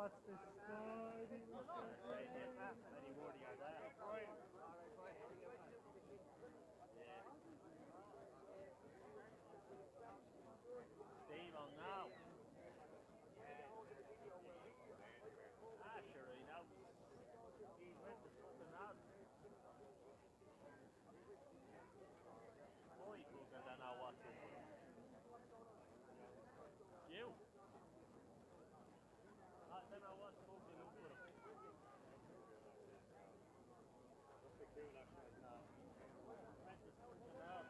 What's the story? Any word you got that? Yeah. Steve on now. Ah, sure, he knows. He's with the fucking out. Oh, he fucking don't know what's up with him. You? I don't know what's fucking up with him. What's the cool nationalist now? With the fucking out.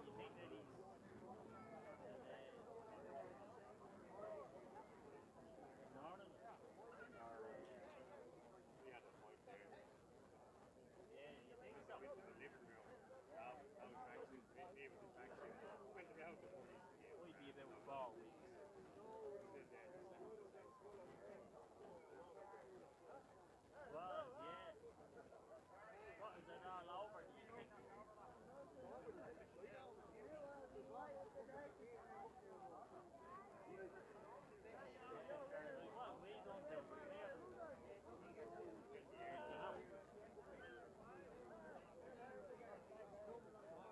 You think that he's... Northern? We had a point there. Yeah, you think so? Went to the living room. I was actually able to actually went to the house before he came. We'd be about 4 weeks. Well, yeah. What, is it all over, do you think? What are we going to do?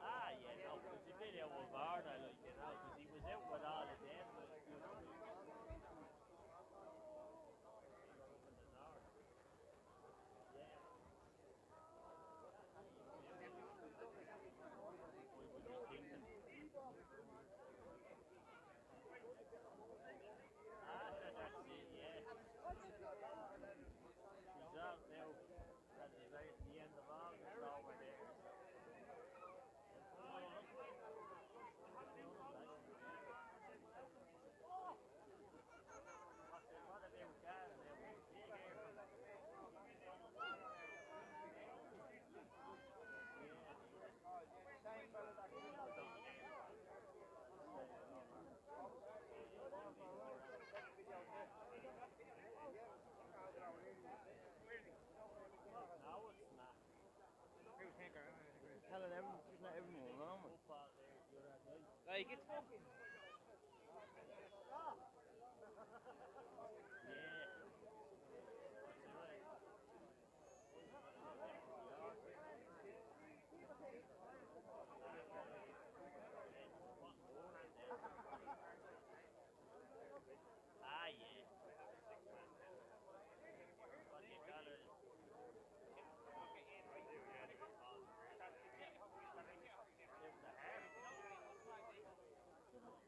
Ah, yeah, no, because the video was hard, I like, you know, because he was out with all of them, like, you know. Yeah. What would you thinking? Ah, that's it, yeah. He's out now at the end of August over there. What about Garden now? Be careful. No, it's not. Telling everyone, not everyone, man. Football there, you're at night. Like, it's fucking. Yeah. That's right. Ah, yeah. What do you call it? It's the half.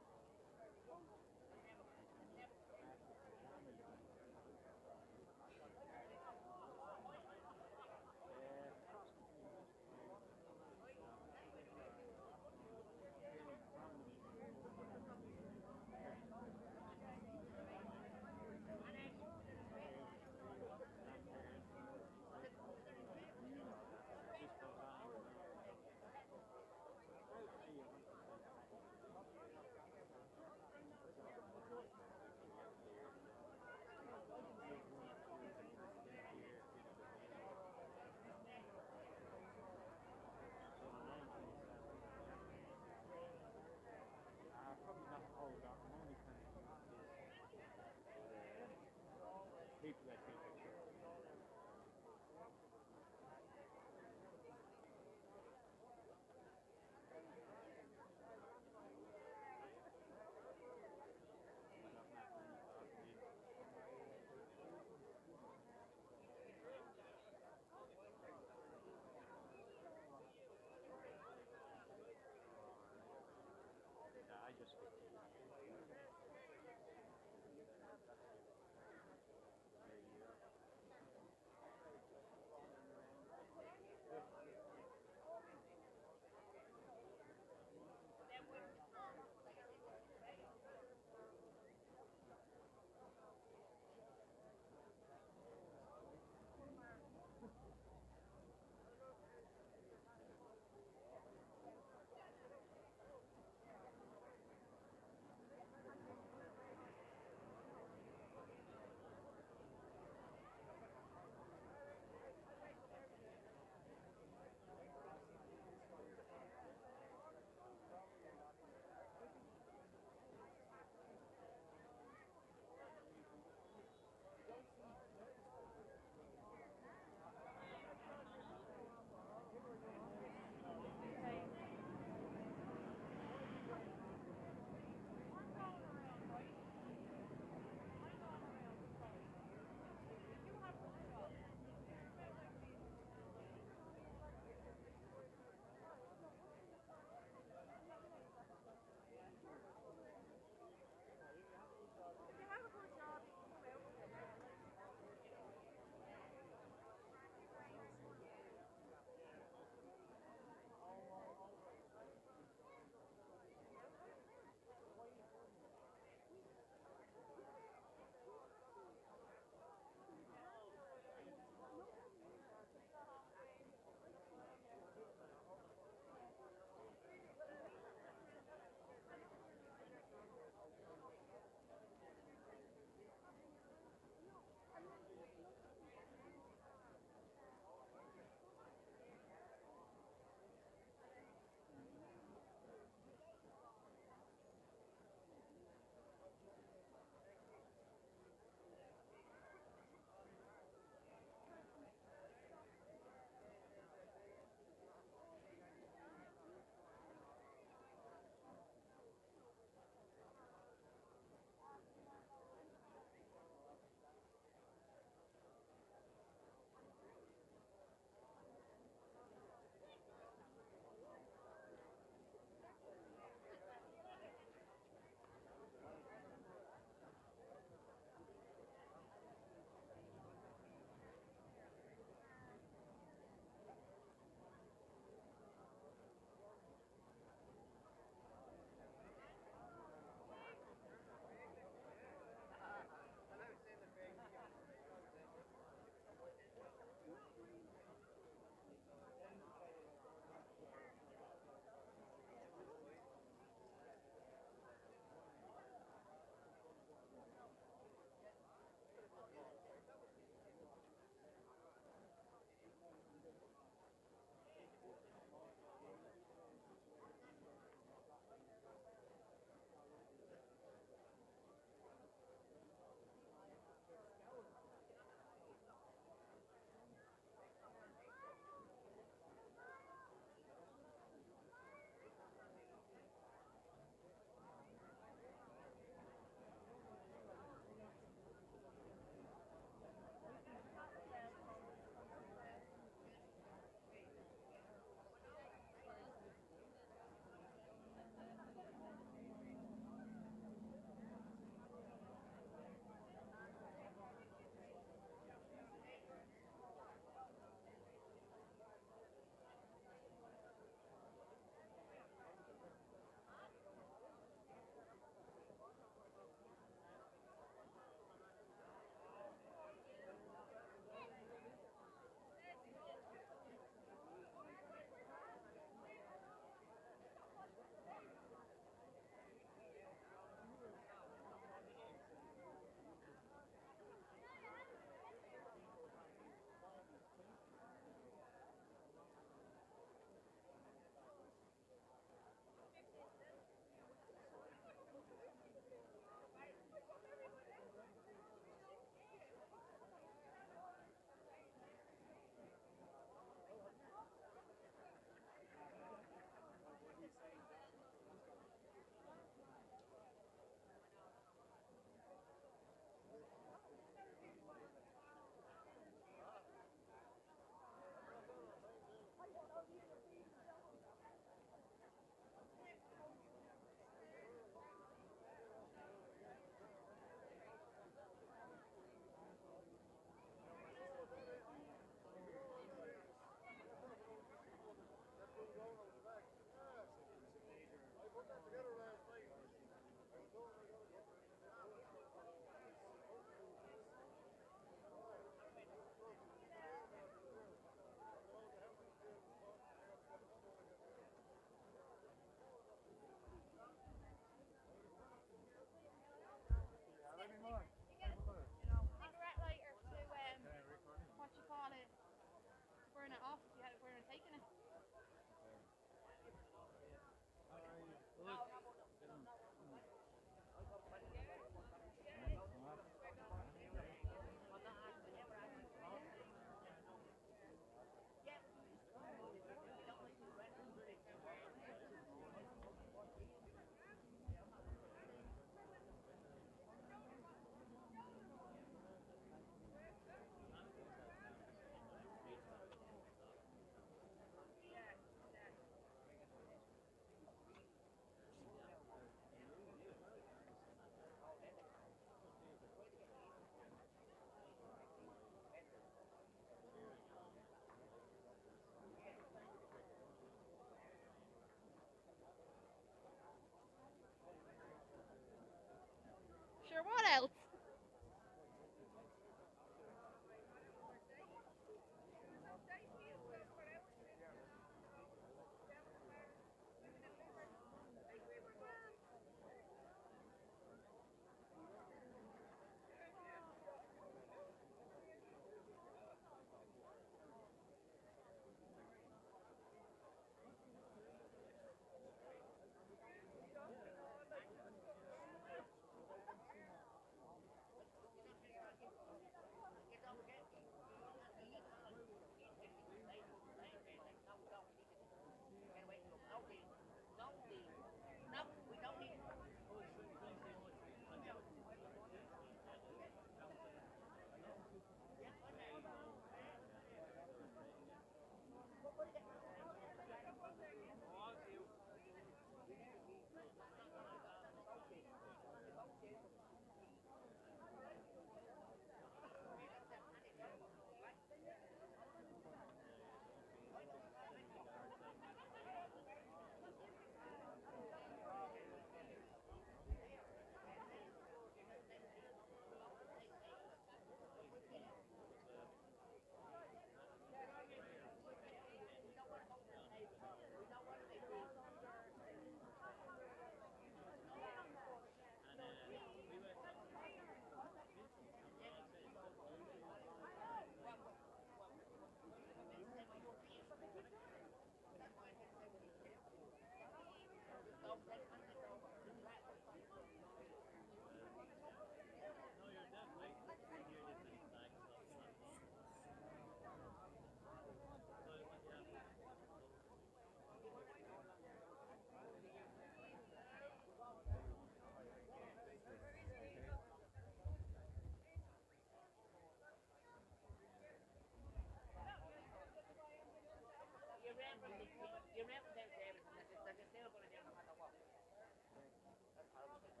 You remember them, David, and they're just still going to do no matter what. That's how it's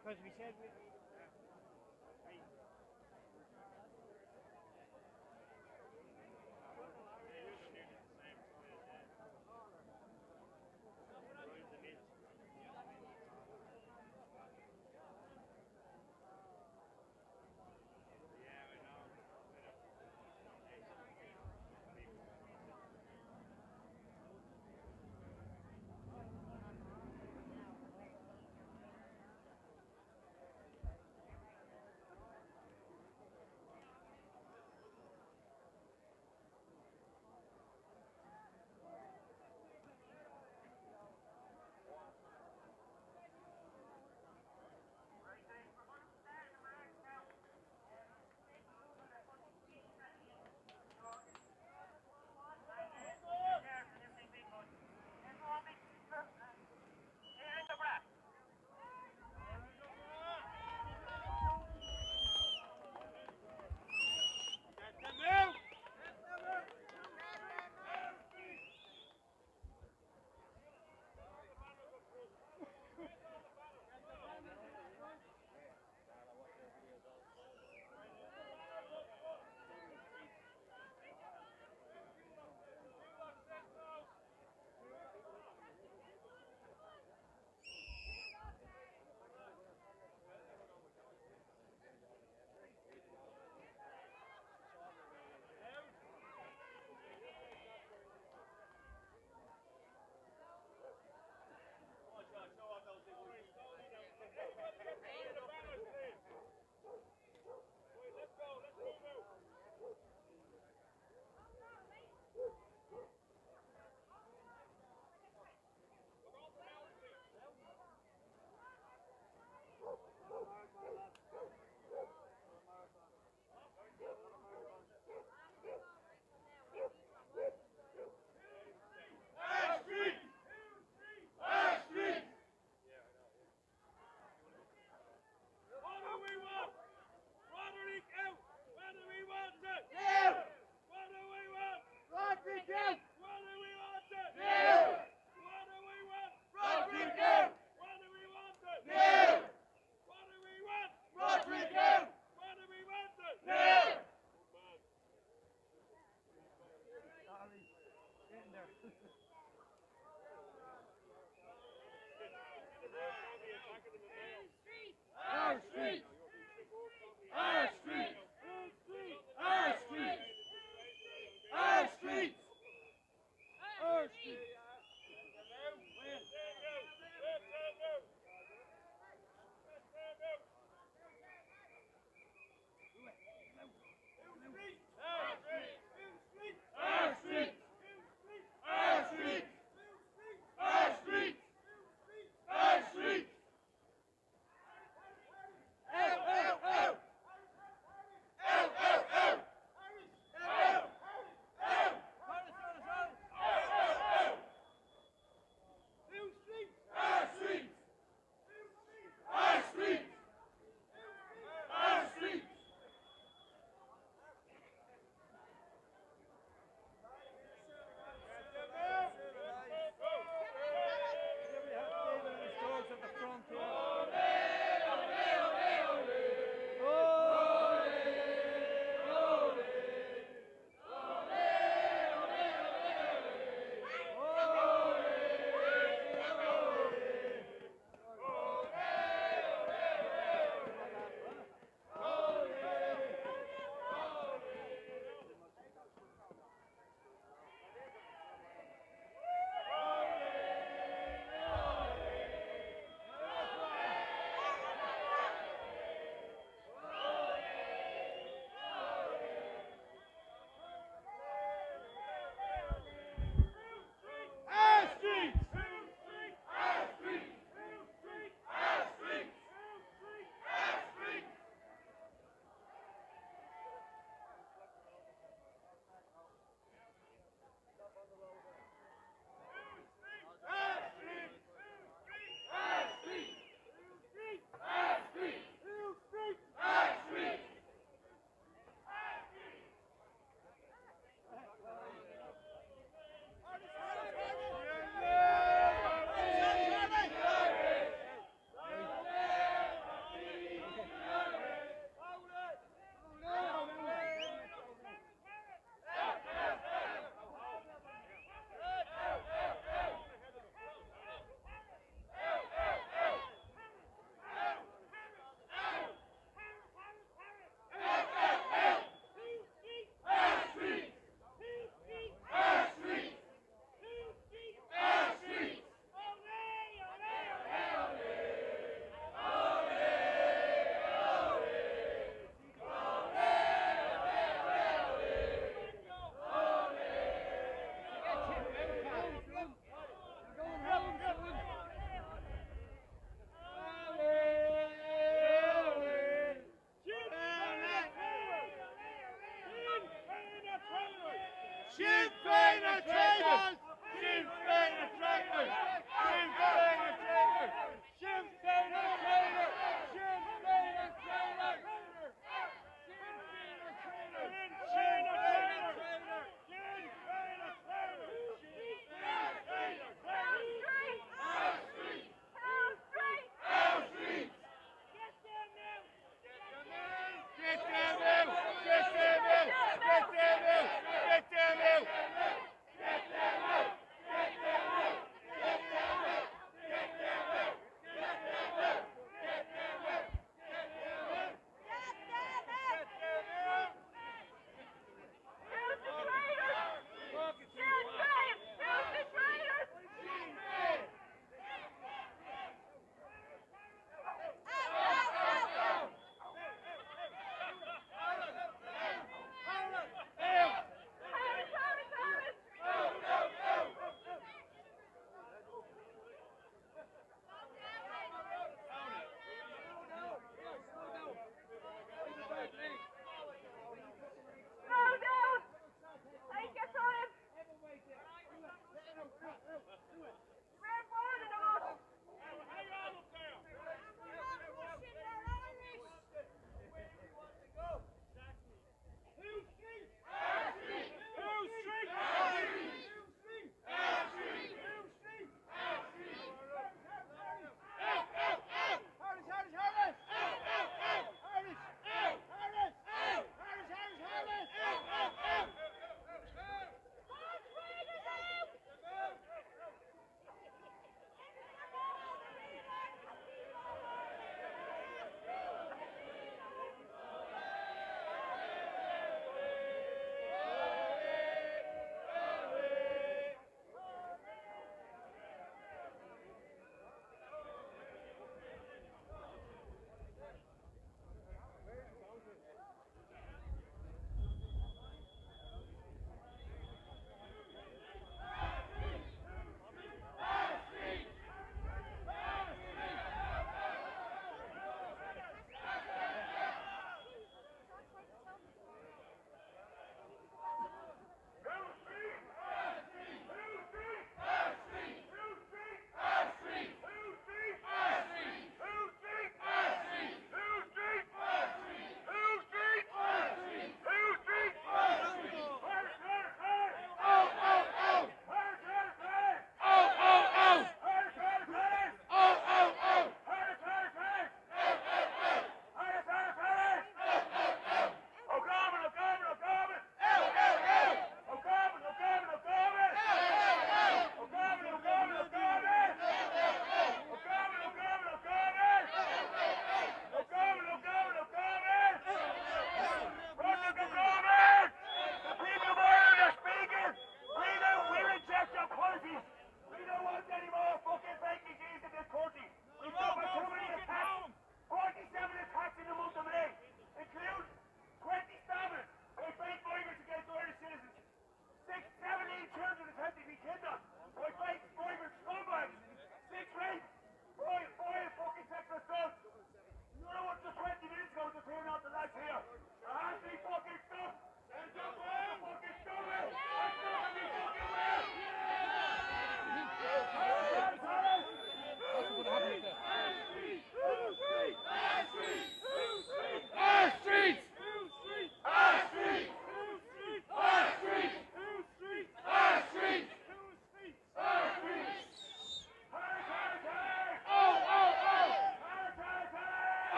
Because we said we... Our street!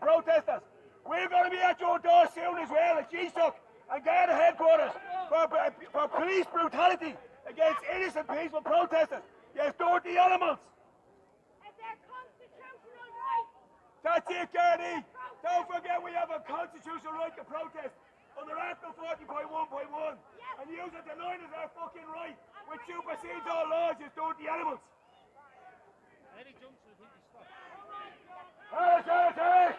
protesters. We're going to be at your door soon as well at GSUC and Garda headquarters for police brutality against innocent peaceful protesters. Yes, dirty animals. And their constitutional right. That's it, Gardy. Don't forget we have a constitutional right to protest under Article 40.1.1 and use it tonight as our fucking right, which supersedes all laws, you dirty animals. Any junction, I think he stopped. Harris, Harris, Harris!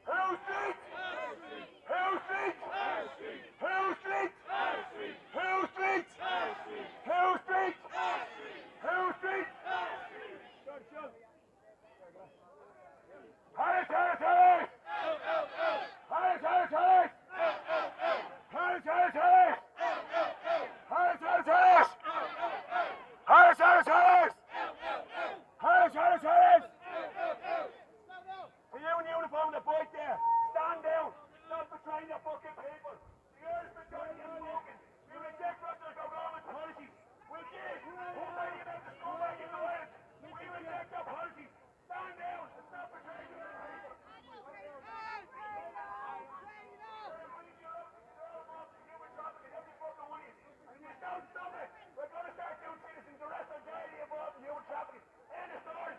Hill Street! Hill Street! Hill Street! Hill Street! Hill Street! Hill Street! Harris, Harris, Harris! Harris, Harris, Harris! Harris, Harris, Harris! Harris, Harris, Harris! Harris, Harris, Harris! Harris, Harris, Harris! Are you in uniform in the bike there? Stand down! Stop betraying your fucking people! The earth's been done to you fucking! We reject Russell's government policies! We did! Who made you make the school like in the West? We reject your policies! Stand down and stop betraying your people! Don't stop it! We're going to start doing citizens arrest on daily involved in human trafficking. End of story!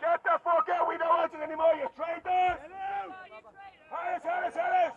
Get the fuck out, we don't want you anymore, you traitors! Harris, Harris, Harris!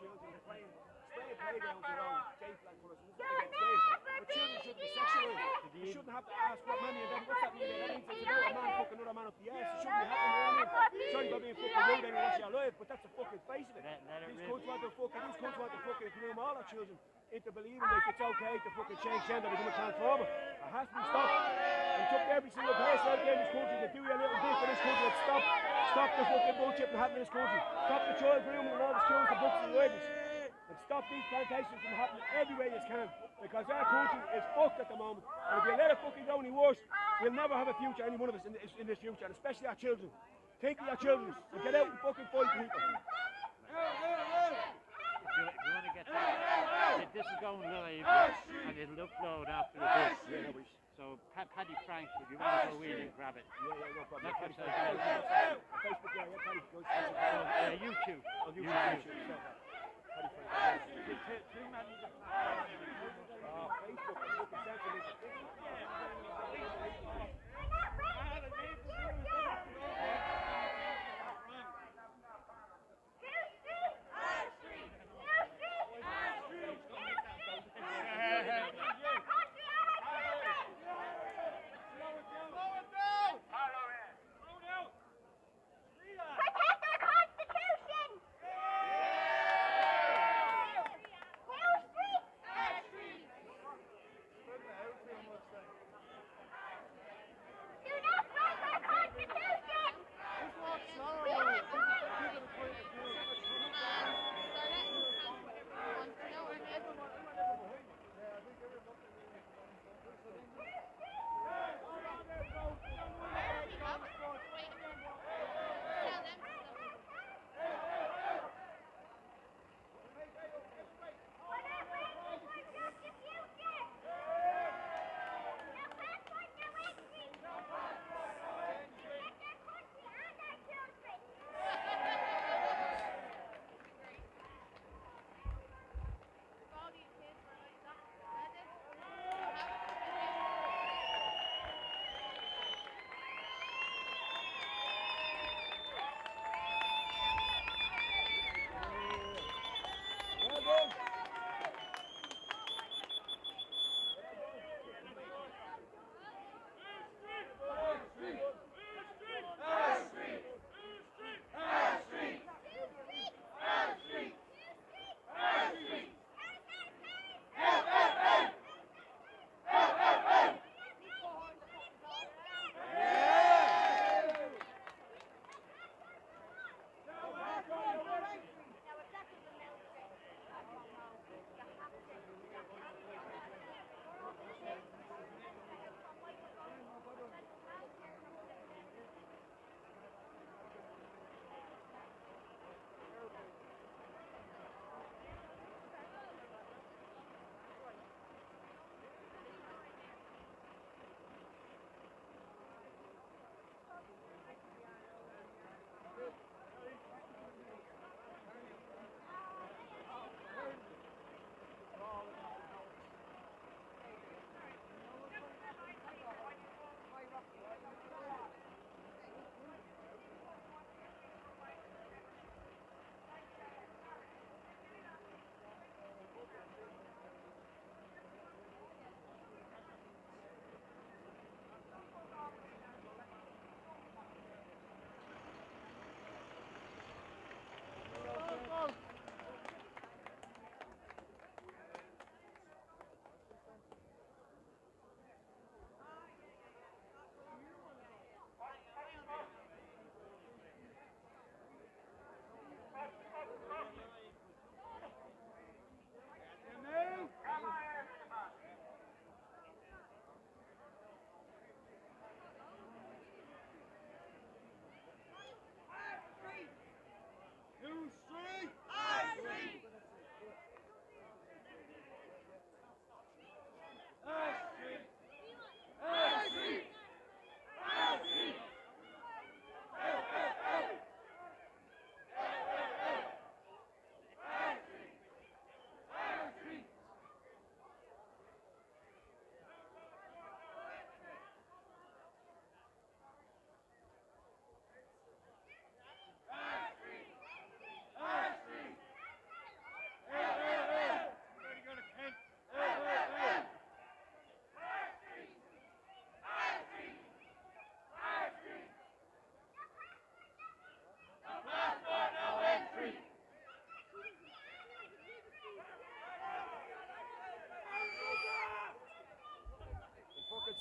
children, they're playing playgrounds around gay flag colours. But children shouldn't be sexualised. You shouldn't have to ask what man you're what's that mean? That means it's another man fucking another man up the ass. It shouldn't be happening, you know what I mean? Sorry about being fucking rude and watch your life, but that's the fucking face of it. These cunts want to fucking groom all our children into believing like it's okay to fucking change gender, become a transformer. It has to be stopped. And took every single place out there in this country to do your little bit for this country. Stop the fucking bullshit from happening in this country. Stop the child grooming and all the schools and books and rivals. And stop these plantations from happening everywhere you can. Because our country is fucked at the moment. And if you let it fucking go any worse, we'll never have a future, any one of us in this future, and especially our children. Think of your children and get out and fucking fight people. If you want to get that, this is going live and it'll upload after the book. So Paddy Frank, if you want to go in and grab it. No problem. Not yourself. Facebook, Paddy goes YouTube. On YouTube. Paddy Frank. Facebook, fucking sensitive. Hill Street!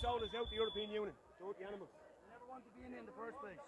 sold us out the European Union. Dirty animals. I never want to be in the first place.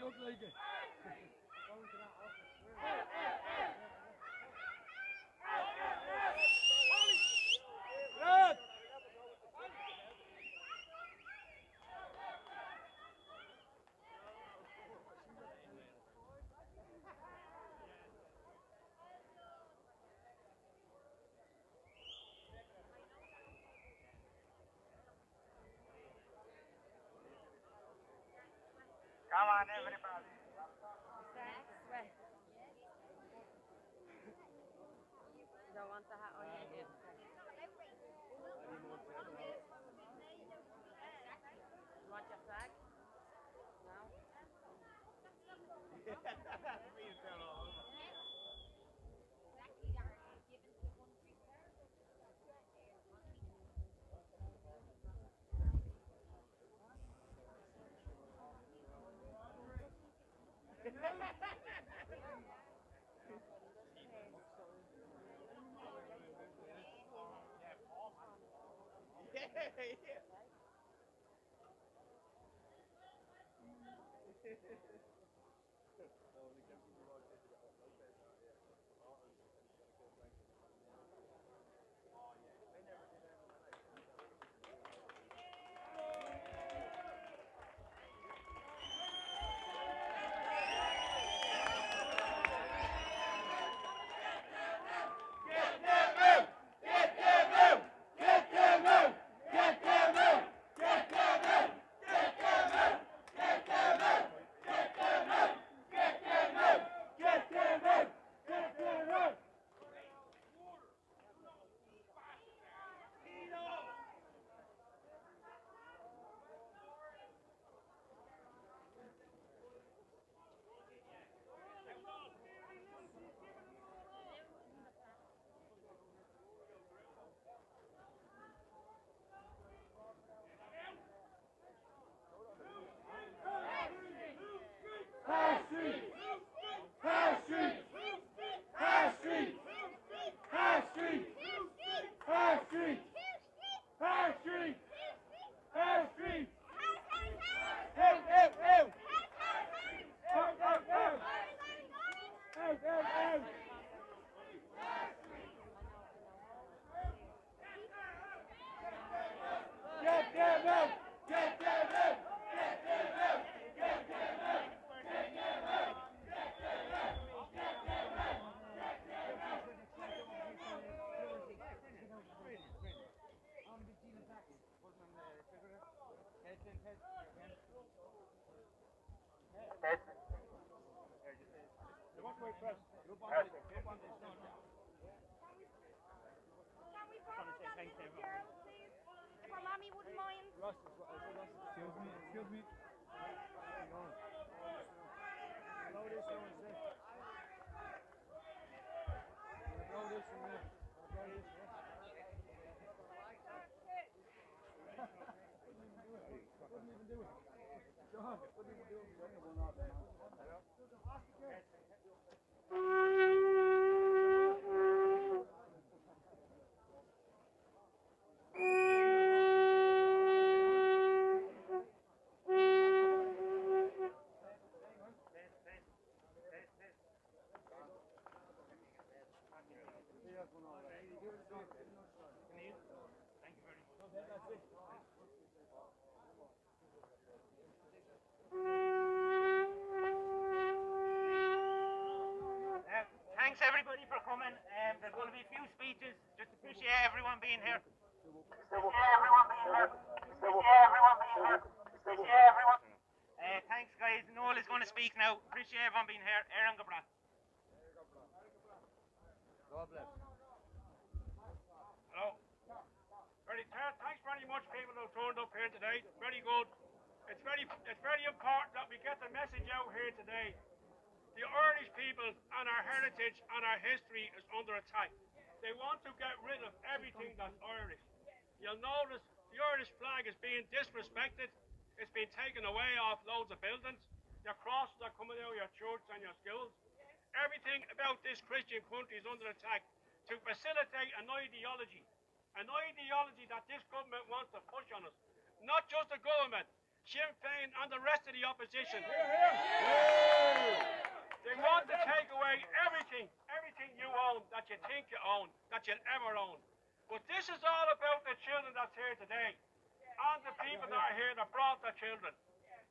Look like it. Come on, everybody. You don't want the hat on your head. You want your flag? No? Mommy wouldn't mind. Excuse me. Slow this down, Thanks everybody for coming. There's going to be a few speeches. Just appreciate everyone being here. Thanks guys. Noel is going to speak now. Appreciate everyone being here. Aaron Gabrat. Hello. Thanks very much, people who turned up here today. Very good. It's very important that we get the message out here today. The Irish people and our heritage and our history is under attack. They want to get rid of everything that's Irish. You'll notice the Irish flag is being disrespected. It's been taken away off loads of buildings. Your crosses are coming out of your church and your schools. Everything about this Christian country is under attack to facilitate an ideology that this government wants to push on us. Not just the government, Sinn Féin and the rest of the opposition. They want to take away everything you own, that you think you own, that you'll ever own. But this is all about the children that's here today, and the people that are here that brought their children.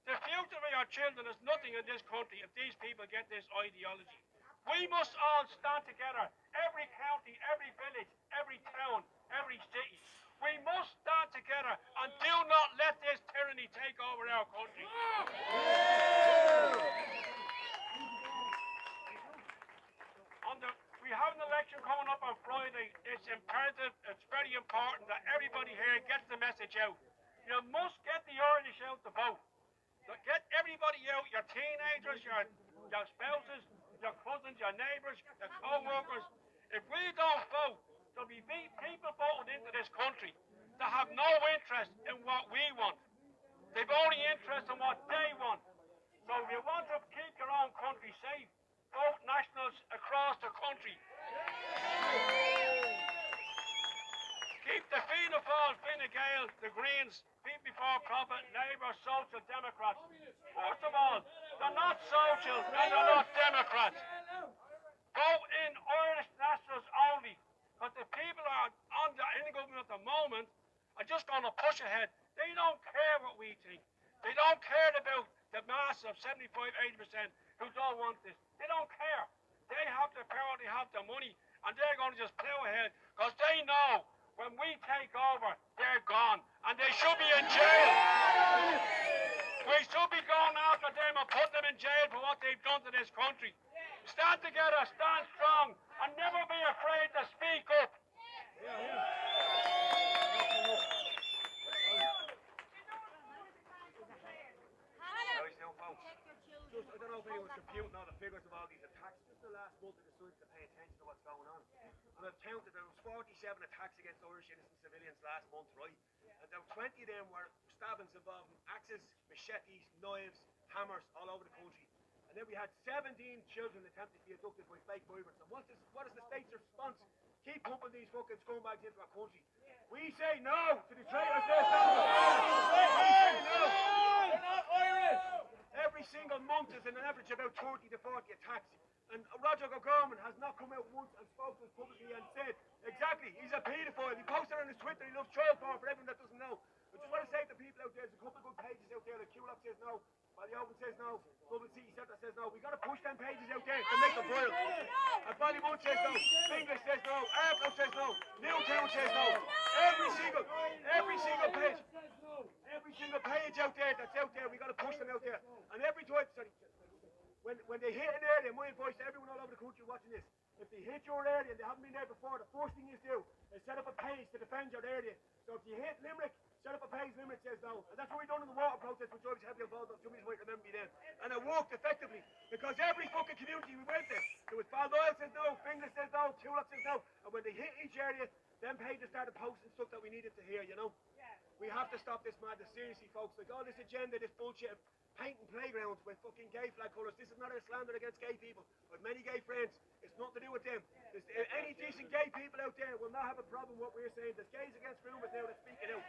The future of our children is nothing in this country if these people get this ideology. We must all stand together, every county, every village, every town, every city. We must stand together and do not let this tyranny take over our country. We have an election coming up on Friday. It's imperative, it's very important that everybody here gets the message out. You must get the Irish out to vote. So get everybody out, your teenagers, your spouses, your cousins, your neighbours, your co-workers. If we don't vote, there'll be people voting into this country that have no interest in what we want. They've only interest in what they want. So if you want to keep your own country safe, vote Nationalists across the country. Keep the Fianna Fáil, Fine Gael, the Greens, People Before Profit, Labour, Social Democrats. First of all, they're not social and they're not Democrats. Vote in Irish Nationalists only. Because the people are in the government at the moment are just going to push ahead. They don't care what we think. They don't care about the mass of 75–80% who don't want this. They don't care. They have the power, they have the money, and they're going to just plow ahead because they know when we take over, they're gone, and they should be in jail. We should be going after them and putting them in jail for what they've done to this country. Stand together, stand strong, and never be afraid to speak up. I don't know if anyone's computing all the figures of all these attacks. Just the last month I decided to pay attention to what's going on. And I've counted there was 47 attacks against Irish innocent civilians last month, right? And now 20 of them were stabbings involving axes, machetes, knives, hammers all over the country. And then we had 17 children attempted to be abducted by fake migrants. And what is the state's response? Keep pumping these fucking scumbags into our country. We say no to the traitors they're standing. We say no. They're not Irish. Every single month is an average about 30 to 40 attacks. And Roger O'Gorman has not come out once and spoke to us publicly and said, exactly, he's a paedophile. He posted on his Twitter, he loves child porn for everyone that doesn't know. I just want to say to people out there, there's a couple of good pages out there. The QLOC says no, Bally Open says no, Dublin City Centre says no. We've got to push them pages out there to make them viral. And Ballymun says no, English says no, Arbro says no, Newtown says no. Every single page. Every single page out there that's out there, we got to push them out there. And every time, when they hit an area, my advice to everyone all over the country watching this, if they hit your area and they haven't been there before, the first thing you do is set up a page to defend your area. So if you hit Limerick, set up a page limit says no. And that's what we done in the water protest, which I was heavily involved in. Some of you might remember me then. And it worked effectively. Because every fucking community we went there was Baldoyle says no, Finglas says no, Tulip says no. And when they hit each area, them pages started posting stuff that we needed to hear, you know? We have to stop this madness. Seriously, folks. Like all this agenda, this bullshit, painting playgrounds with fucking gay flag colours. This is not a slander against gay people. But many gay friends, it's nothing to do with them. Any decent gay people out there will not have a problem with what we're saying. There's gays against rumours now that's speaking out.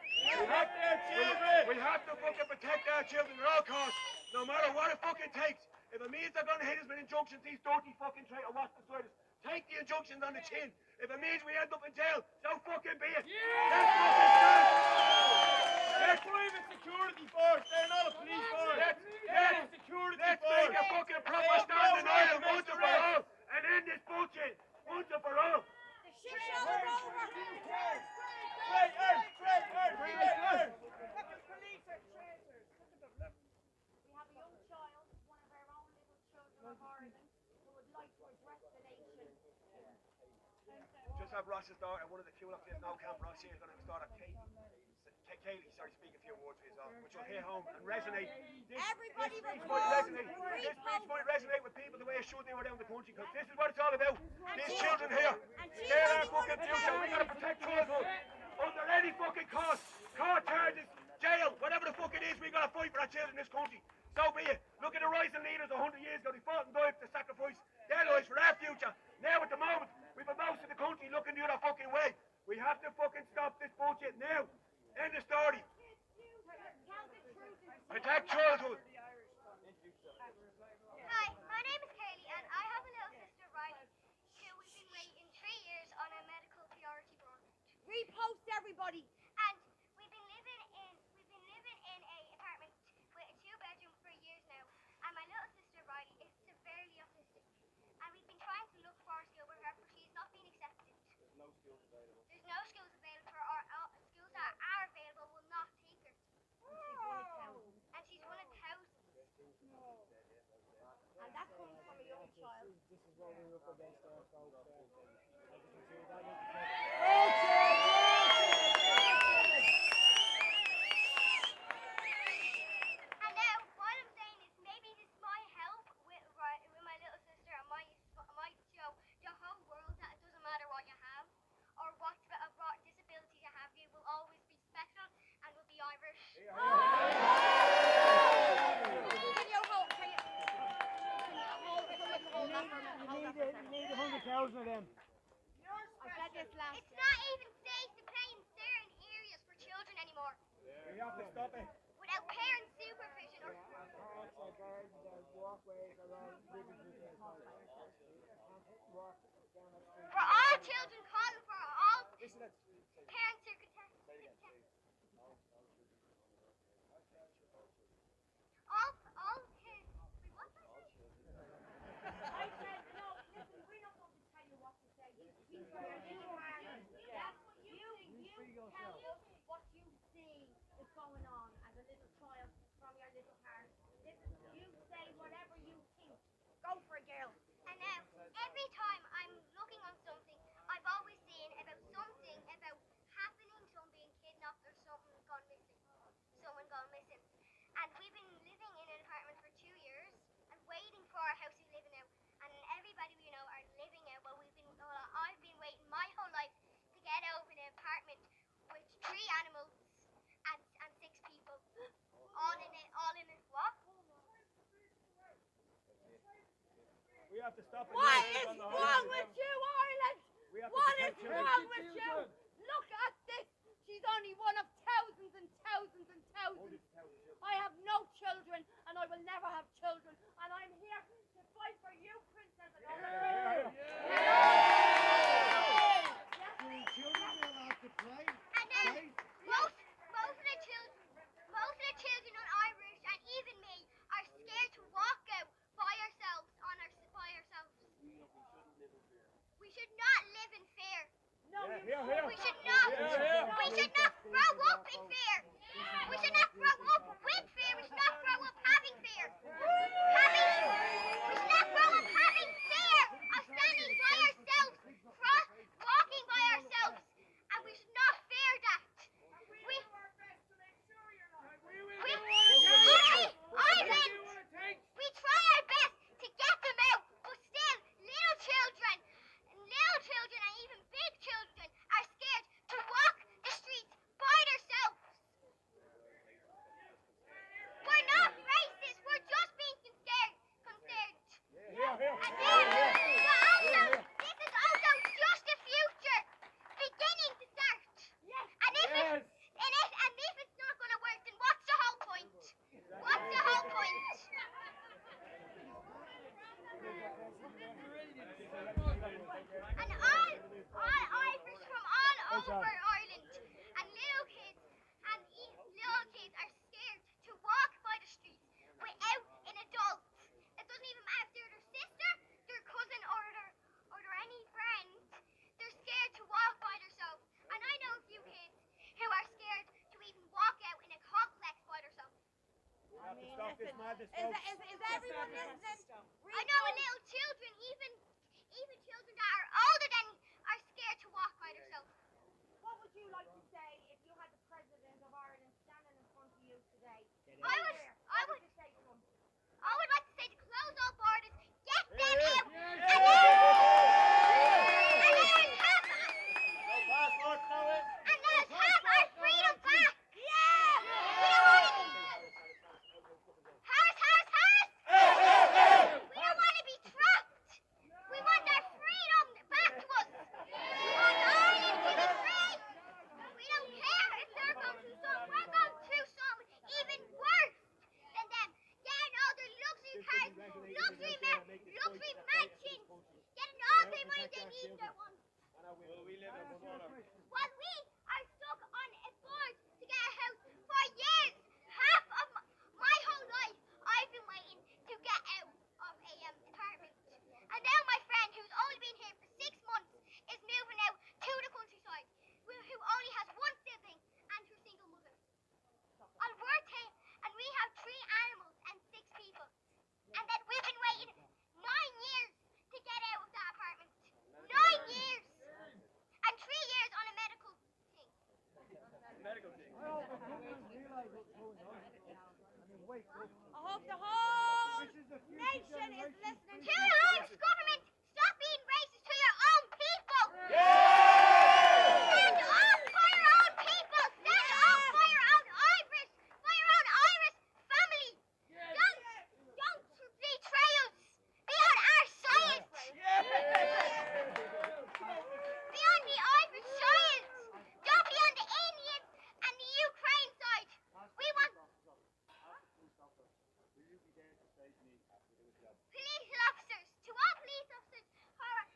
We have to fucking protect our children at all costs, no matter what it fucking takes. If it means they're going to hit us with injunctions, these dirty fucking traitor watch beside us, take the injunctions on the chin. If it means we end up in jail, so fucking be it. They're private security force, they're not a police force. They're a security Let's force. make a fucking proper stand in Ireland once and for all, and end this bullshit once and for all. The shit show is over. We have a young child, one of our own little children of Ireland, who would like to address the nation. Just have Ross's daughter, one of the Tulip kids now, Camp Ross here, is going to start a Kaylee, sorry, speak a few words for yourself, which will hit home and resonate. Everybody This speech might resonate with people the way it should do around the country, because this is what it's all about. These children here, they're our fucking future. We got to protect childhood under any fucking cost, court charges, jail, whatever the fuck it is. We got to fight for our children in this country. So be it. Look at the rising leaders 100 years ago. They fought and died to sacrifice their lives for our future. Now at the moment, we've been most of the country looking the other fucking way. We have to fucking stop this bullshit now. End of story. Protect childhood. Hi, my name is Kaylee and I have a little sister, Riley, who we've been waiting 3 years on a medical priority bond. Repost everybody. And we've been living in a apartment with a 2-bedroom for years now. And my little sister, Riley, is severely autistic. And we've been trying to look for a school with her, but she's not been accepted. There's no schools available for our schools that are available will not take her. And she's one of thousands. And that comes from a young child. This is what we're up against there, folks. And now, what I'm saying is maybe this might help with my little sister and might show the whole world that it doesn't matter what you have or what disability you have, you will always be special and will be Irish. You need 100,000 of them. It's not even safe to play in certain areas for children anymore We have to stop it. without parent supervision or for all children calling for all parents who could all kids. Wait, what? I said, no, listen, we're not going to tell you what to say. You speak for your little heart. That's what you tell us what you see is going on as a little child from your little heart. Listen, you say whatever you think. Go for it, girl. And now, every time I'm looking on something, I've always seen about something about happening, someone being kidnapped or someone gone missing. And we've been living in an apartment for 2 years and waiting for our house we live in now. And everybody we know are living out. I've been waiting my whole life to get over an apartment with 3 animals and 6 people. All in it. What? We have to stop it. What is wrong with you, Ireland? What is wrong with you? Look at this. She's only one of thousands and thousands and thousands. I have no children, and I will never have children, and I'm here to fight for you, Princess. And then most of the children on Irish and even me are scared to walk out by ourselves. We should not live in fear. no, We should not. We should not grow up in fear. We should not grow up with fear. We should not grow up having fear. We should not grow up having fear of standing by ourselves, walking by ourselves, and we should not fear that. over Ireland, and little kids are scared to walk by the streets without an adult. It doesn't even matter if they're their sister, their cousin, or their any friend. They're scared to walk by themselves. And I know a few kids who are scared to even walk out in a complex by themselves. We have to stop this madness, Is folks. everyone listening? I know little children, even children that are older than are scared to walk by themselves. What would you like to say if you had the President of Ireland standing in front of you today? I would like to say to close all borders, get them out, and let us have our freedom back. Yeah! We don't want to be We don't want to be trapped. We want our freedom back to us. We want Ireland to be free. We don't care if they're going through something. We're going through something even worse than them. Getting all their luxury cars, luxury mansions, getting all the money they need their ones. While we are stuck on a board to get a house for years. Half of my whole life, I've been waiting to get out of a apartment. And now my friend, who's only been here for 6 months, is moving out to the countryside, who only has one sibling and her single mother. And we have 3 animals and 6 people. And then we've been waiting 9 years to get out of that apartment. 9 years! And 3 years on a medical thing. I hope the government realise what's going on. I mean, wake up. I hope the whole This is the future nation is generation. listening To the Irish government, stop being racist to your own people! Stand up for your own people! Stand up for your own Irish! For your own Irish family! Don't betray us! Be on our side! Be on the Irish side! Don't be on the Indian and the Ukraine side! We want police officers, to all police officers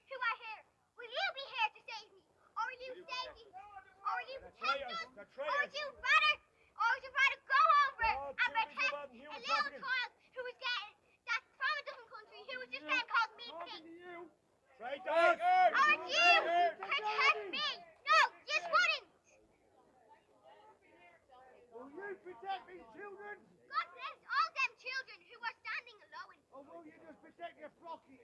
who are here, will you be here to save me? Or will you save me? Or will you protect us? Or would you rather go over and protect a little child who was that's from a different country, who was just getting called meat pig? Right, dog. Or would you protect me? No, you wouldn't! Will you protect these children? God bless all them children who are standing alone. Or will you just protect your flocky?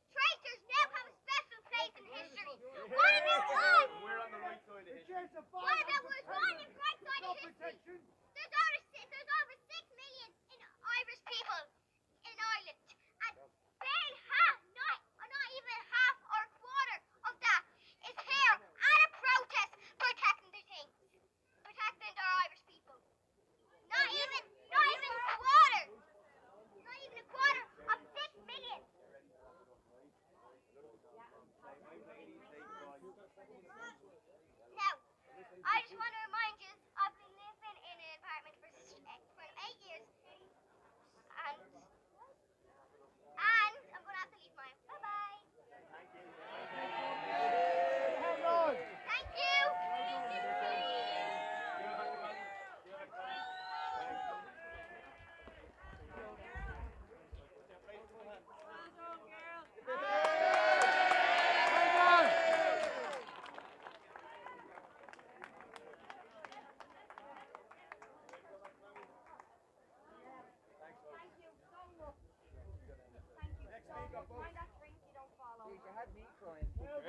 Traitors now have a special place in history. What about us? We're on the right side of The history. chance of What violence about and we're going in terror. right side No of history? protection. There's over 6 million in Irish people in Ireland, and barely half, not even half or a quarter of that is here at a protest protecting their things, protecting their Irish people. Not even a quarter. Not even a quarter of 6 million. Now, I just want to remind you, I've been living in an apartment for 8 years, and I'm going to have to leave mine. Bye-bye. Hang on. Thank you.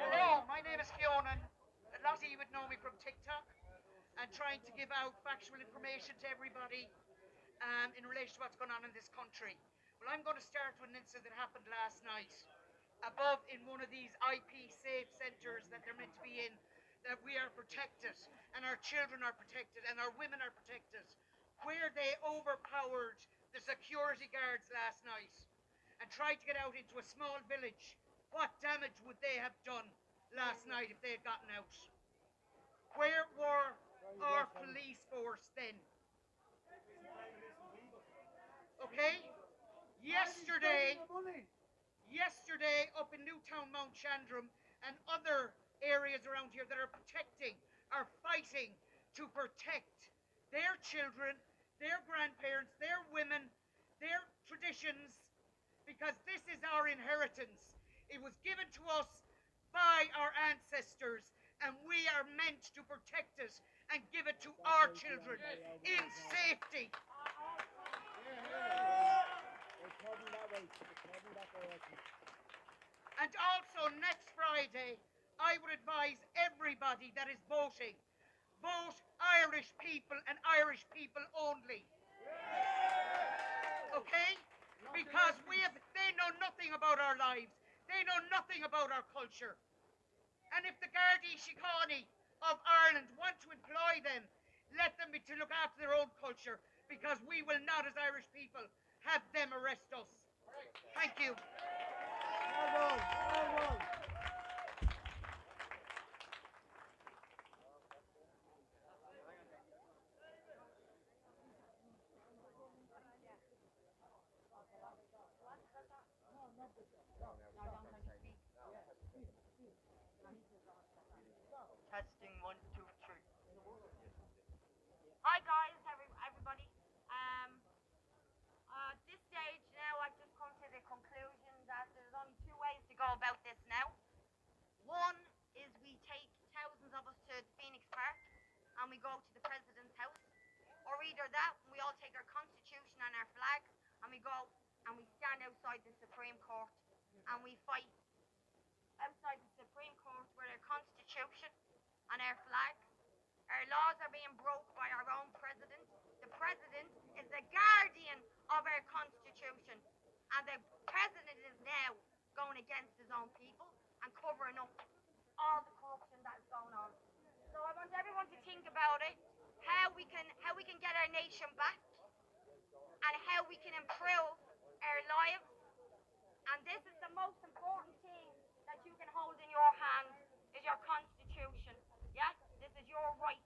Hello, my name is Fionn. A lot of you would know me from TikTok and trying to give out factual information to everybody in relation to what's going on in this country. Well, I'm going to start with an incident that happened last night above in one of these IP safe centres that they're meant to be in, that we are protected and our children are protected and our women are protected, where they overpowered the security guards last night and tried to get out into a small village. What damage would they have done last night if they had gotten out? Where were our police force then? Okay? Yesterday up in Newtown Mount Chandram and other areas around here that are protecting, are fighting to protect their children, their grandparents, their women, their traditions, because this is our inheritance. It was given to us by our ancestors, and we are meant to protect it and give it to our children in safety. And also next Friday, I would advise everybody that is voting, vote Irish people and Irish people only. Okay? Because they know nothing about our lives. They know nothing about our culture. And if the Gardaí Síochána of Ireland want to employ them, let them be to look after their own culture, because we will not, as Irish people, have them arrest us. Thank you. Testing 1, 2, 3. Hi guys, everybody. At this stage now, I've just come to the conclusion that there's only two ways to go about this now. One is we take thousands of us to Phoenix Park and we go to the President's house, or either that, we all take our Constitution and our flags and we go and we stand outside the Supreme Court and we fight outside the Supreme Court with our Constitution and our flags. Our laws are being broke by our own president. The president is the guardian of our Constitution, and the president is now going against his own people and covering up all the corruption that is going on. So I want everyone to think about it, how we can get our nation back, and how we can improve our lives. And this is the most important thing that you can hold in your hands, is your Constitution. Yeah, this is your right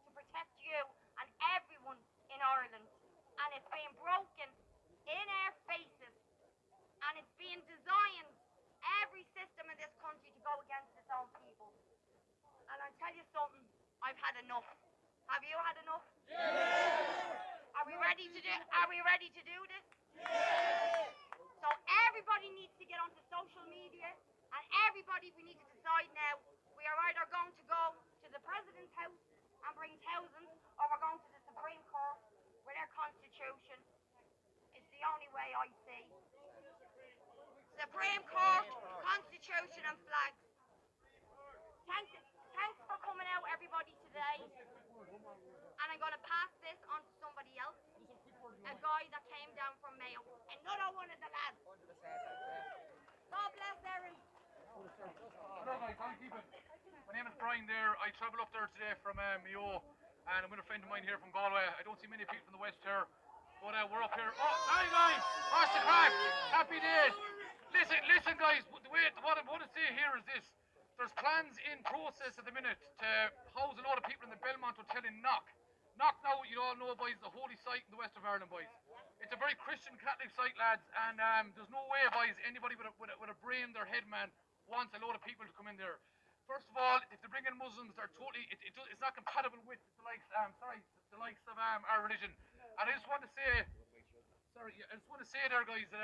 to protect you and everyone in Ireland. And it's being broken in our faces. And it's being designed, every system in this country, to go against its own people. And I'll tell you something, I've had enough. Have you had enough? Yeah. Are we ready to do this? Yeah. So everybody needs to get onto social media, and everybody, we need to decide now, we are either going to go to the President's house and bring thousands, or we're going to the Supreme Court with our Constitution. It's the only way I see. Supreme Court, Constitution and flags. Thanks for coming out, everybody, today. And I'm going to pass this on to somebody else, a guy that came down from Mayo, another one of the lads. God bless Erin. Hello guys, I'll keep it. My name is Brian there. I travel up there today from Mayo, and I'm with a friend of mine here from Galway. I don't see many people from the west here, but we're up here. Oh, hi guys! What's the crack? Happy days! Listen guys, what I want to say here is this. There's plans in process at the minute to house a lot of people in the Belmont Hotel in Knock. Knock now, you all know, boys, the holy site in the west of Ireland, boys. It's a very Christian Catholic site, lads, and there's no way, boys, anybody with a brain in their head, man, wants a lot of people to come in there. First of all, if they bring in Muslims, they're totally, it's not compatible with the likes of our religion. And I just want to say there, guys, that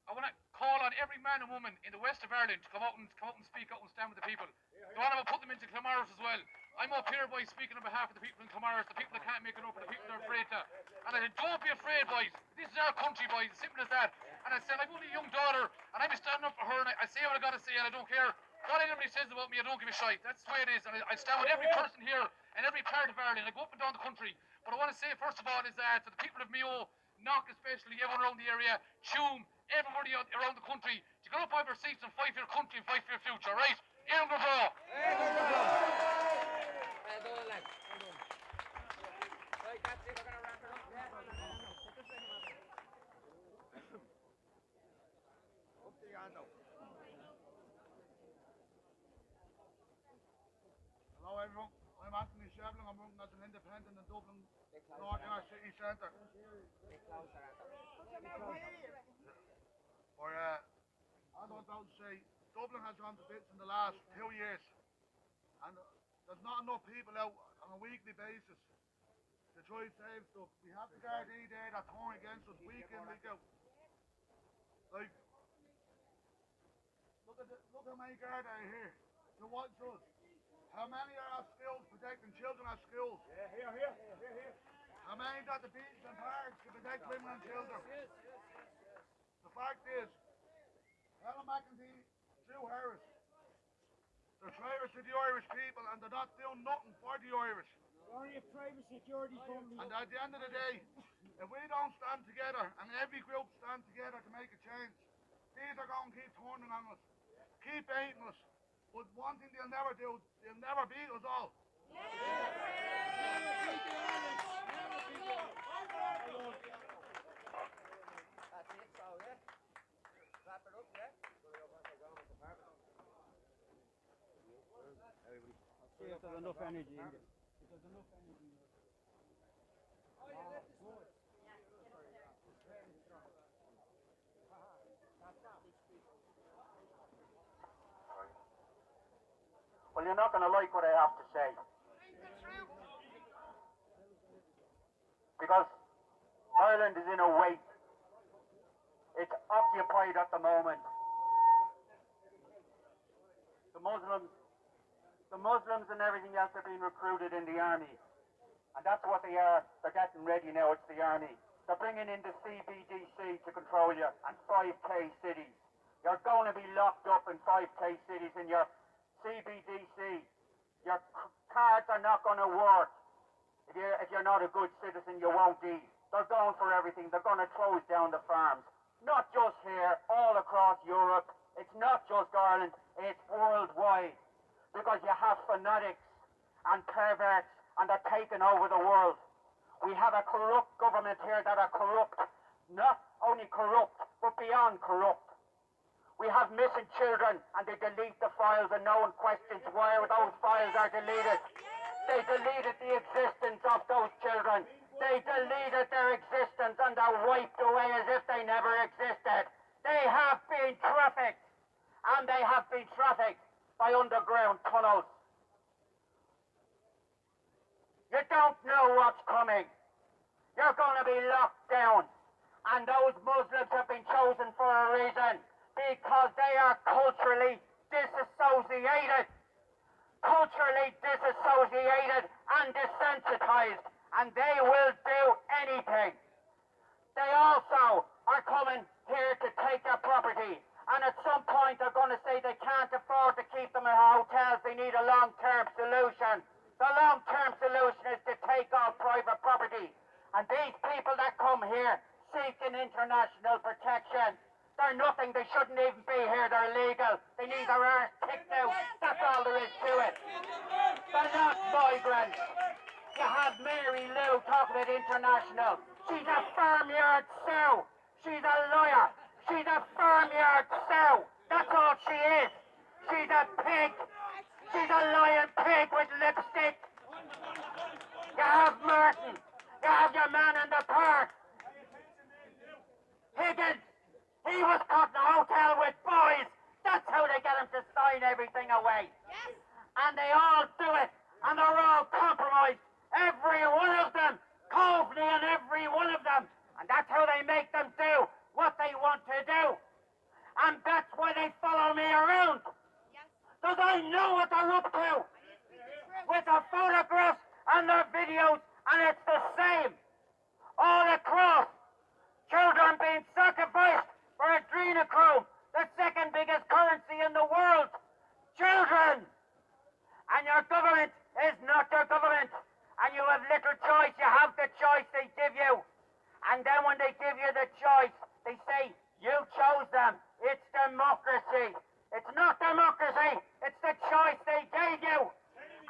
I want to call on every man and woman in the west of Ireland to come out and speak out and stand with the people. The one I will put them into Clamars as well. I'm up here, boys, speaking on behalf of the people in Clamars, the people that can't make it up, and the people that are afraid to. And I said, don't be afraid, boys. This is our country, boys. As simple as that. And I said, I've only a young daughter, and I'm standing up for her, and I say what I got to say, and I don't care what anybody says about me. I don't give a shite. That's the way it is. And I stand with every person here in every part of Ireland. I go up and down the country. What I want to say, first of all, is that to the people of Mayo, Knock especially, everyone around the area, Tuam, everybody around the country, to get up out of your seats and fight for your country and fight for your future, right? Ian Gabra. Hello everyone, I'm Anthony Shevlin. I'm working as an independent in Dublin, North City Centre. I don't know to say, Dublin has gone to bits in the last 2 years. And there's not enough people out on a weekly basis to try and save stuff. We have the Gardaí there that turn against us week in, week out. Like, look how many Gardaí here. So what's us? How many are at schools protecting children at schools? Yeah, here. How many got the beaches and parks to protect women and children? The fact is, Helen McEntee, Drew Harris, they're traitors to the Irish people and they're not doing nothing for the Irish. Only a private security company. And at the end of the day, if we don't stand together and every group stand together to make a change, these are going to keep turning on us, keep hating us. But one thing they'll never do, they'll never beat us all. That's it, so yeah. Wrap it up, yeah. See if there's enough energy in it. If there's enough energy in it. Well, you're not going to like what I have to say. Because Ireland is in a wait. It's occupied at the moment. The Muslims and everything else are being recruited in the army. And that's what they are. They're getting ready now. It's the army. They're bringing in the CBDC to control you and 5K cities. You're going to be locked up in 5K cities in your CBDC. Your cards are not going to work. If you're not a good citizen, you won't eat. They're going for everything. They're going to close down the farms. Not just here, all across Europe. It's not just Ireland, it's worldwide. Because you have fanatics and perverts and they're taking over the world. We have a corrupt government here that are corrupt. Not only corrupt, but beyond corrupt. We have missing children and they delete the files and no one questions why those files are deleted. They deleted the existence of those children. They deleted their existence and they're wiped away as if they never existed. They have been trafficked and they have been trafficked by underground tunnels. You don't know what's coming. You're going to be locked down. And those Muslims have been chosen for a reason. Because they are culturally disassociated. Culturally disassociated and desensitized. And they will do anything. They also are coming here to take their property. And at some point they're going to say they can't afford to keep them in hotels. They need a long-term solution. The long-term solution is to take off private property. And these people that come here seeking international protection, they're nothing. They shouldn't even be here. They're illegal. They need their arse kicked out. That's all there is to it. They're not migrants. You have Mary Lou talking about international. She's a farmyard sow. She's a lawyer. She's a farmyard sow. That's all she is. She's a pig. She's a lying pig with lipstick. You have Martin. You have your man in the park. Higgins. He was caught in a hotel with boys. That's how they get him to sign everything away. Yes. And they all do it. And they're all compromised. Every one of them. Coveney and every one of them. And that's how they make them do what they want to do. And that's why they follow me around. Because I know what they're up to. With their photographs and their videos. And it's the same. All across. Children being sacrificed for adrenochrome, the second biggest currency in the world. Children! And your government is not your government. And you have little choice. You have the choice they give you. And then when they give you the choice, they say, you chose them. It's democracy. It's not democracy. It's the choice they gave you.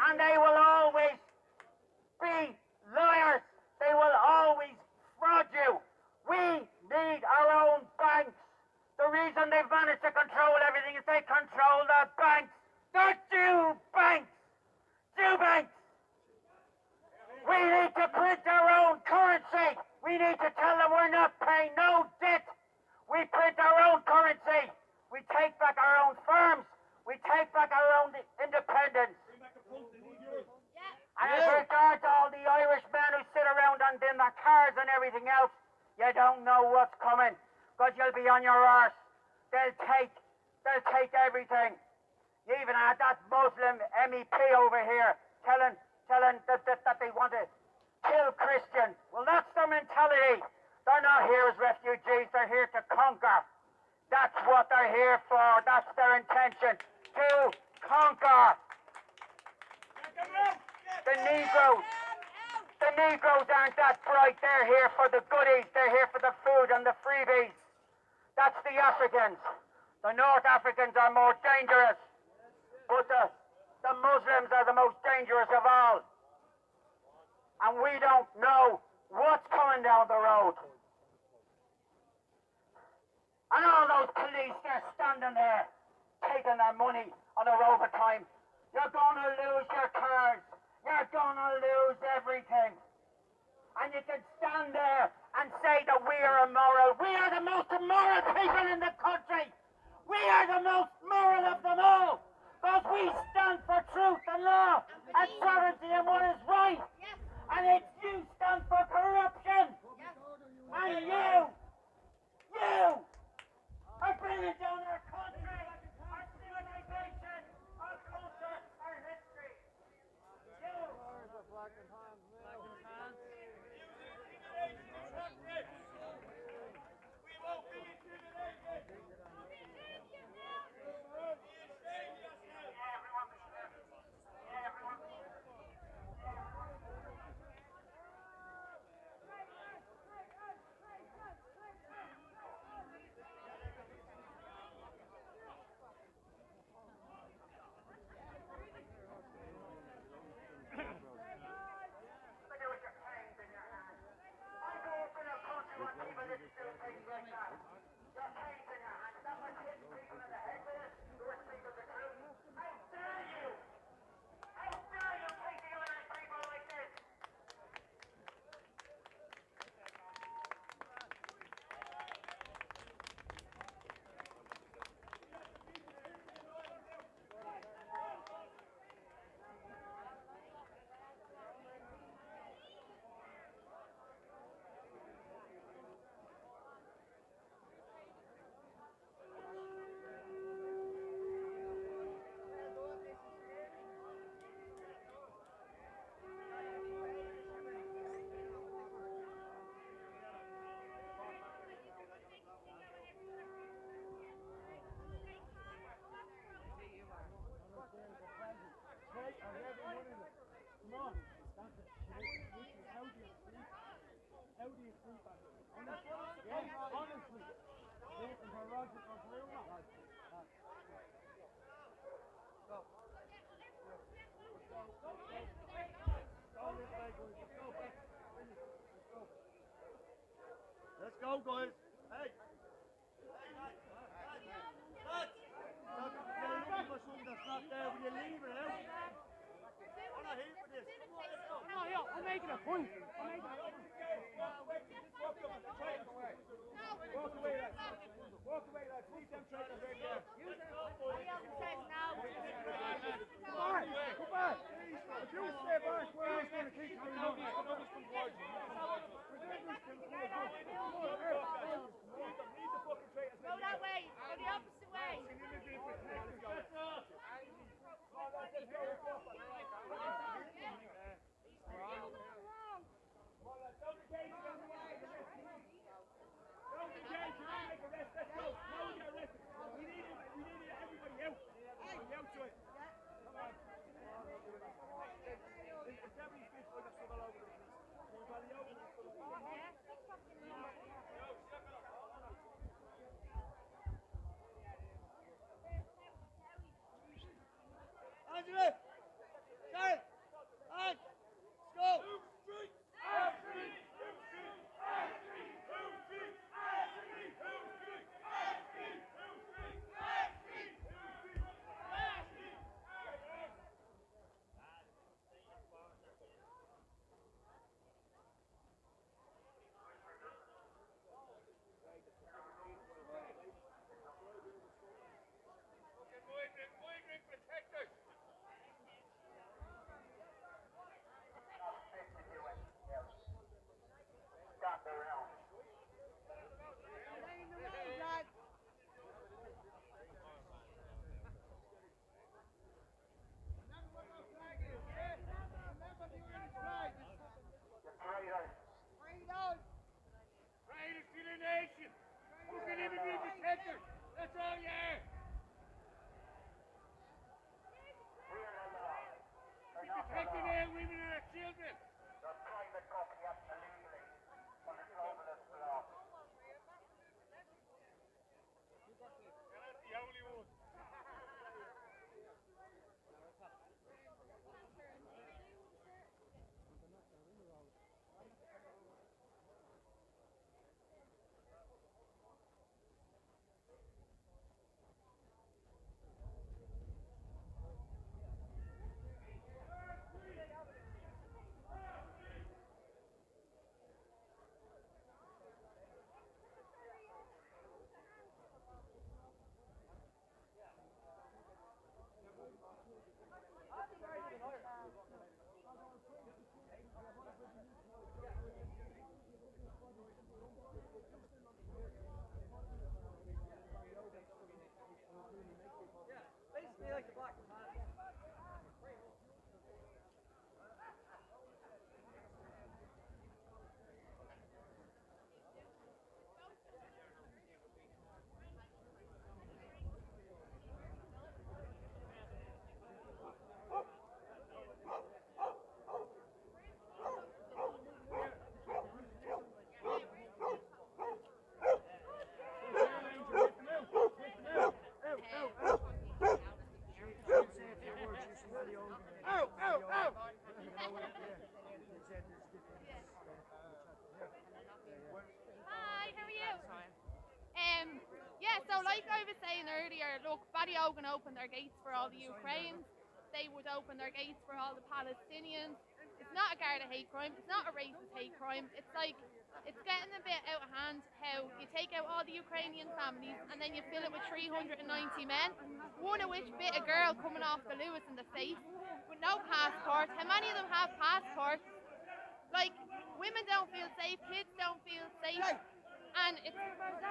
And they will always be liars. They will always fraud you. We need our own banks. The reason they've managed to control everything is they control the banks. The Jew banks. Jew banks. We need to print our own currency. We need to tell them we're not paying no debt. We print our own currency. We take back our own firms. We take back our own independence. And as regards all the Irish men who sit around on in their cars and everything else, you don't know what's coming, because you'll be on your arse. They'll take everything. You even had that Muslim MEP over here telling that they want to kill Christians. Well, that's their mentality. They're not here as refugees. They're here to conquer. That's what they're here for. That's their intention, to conquer. The Negroes aren't that bright. They're here for the goodies. They're here for the food and the freebies. That's the Africans. The North Africans are more dangerous. But the Muslims are the most dangerous of all. And we don't know what's coming down the road. And all those police, they're standing there, taking their money on their overtime. You're going to lose your cars. You're going to lose everything. And you can stand there and say that we are immoral. We are the most immoral people in the country. We are the most moral of them all. Because we stand for truth and law and sovereignty and what is right. And it's you stand for corruption. And you are bringing down our country, our civilization, our culture, our history. Let's go, guys. Hey. You're looking for something that's not there. Will you leave it out? I'm not here for this. No, yeah, I'm making a point. Walk away, lads. Walk away, lads. Leave them traitors right there. Come on. If you stay back, we're always going to keep coming up. Go that way. Go the opposite way. Angela! Karen! Ag! Go! Yeah, so like I was saying earlier, look, Ballyogan opened their gates for all the Ukrainians. They would open their gates for all the Palestinians. It's not a Garda hate crime. It's not a racist hate crime. It's like, it's getting a bit out of hand how you take out all the Ukrainian families and then you fill it with 390 men, one of which bit a girl coming off the Lewis in the face with no passport. How many of them have passports? Like, women don't feel safe, kids don't feel safe, and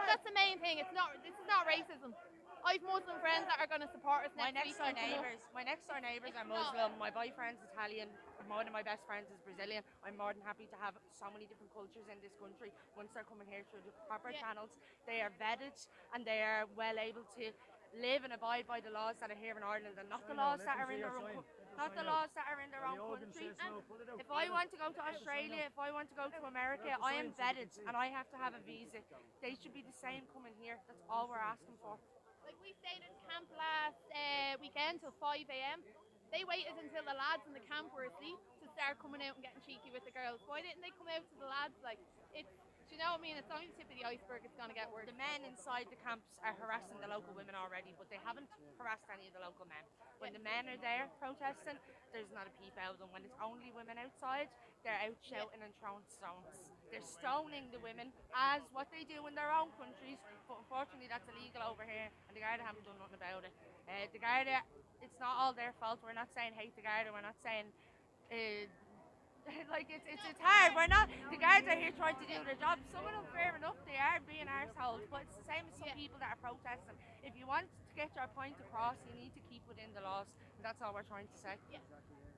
that's the main thing. This is not racism. I've Muslim friends that are going to support us My next next week. door neighbours are Muslim. My boyfriend's Italian. One of my best friends is Brazilian. I'm more than happy to have so many different cultures in this country. Once they're coming here through the proper channels, they are vetted and they are well able to live and abide by the laws that are here in Ireland, and not the laws that are in their own country. If I want to go to Australia, if I want to go to America, I am vetted and I have to have a visa. They should be the same coming here. That's all we're asking for. Like, we stayed at camp last weekend till 5 a.m. They waited until the lads in the camp were asleep to start coming out and getting cheeky with the girls. Why didn't they come out to the lads? Like, do you know what I mean? It's only the tip of the iceberg. It's going to get worse. The men inside the camps are harassing the local women already, but they haven't harassed any of the local men. When the men are there protesting, there's not a peep out of them. When it's only women outside, they're out shouting and throwing stones. They're stoning the women as what they do in their own countries, but unfortunately that's illegal over here, and the Garda haven't done nothing about it. The Garda, it's not all their fault. We're not saying hate the Garda. We're not saying like it's hard. We're not. The Guards are here trying to do their job. Some of them, fair enough, they are being arseholes, but it's the same as some people that are protesting. If you want to get your point across, you need to keep within the laws, and that's all we're trying to say. Yeah.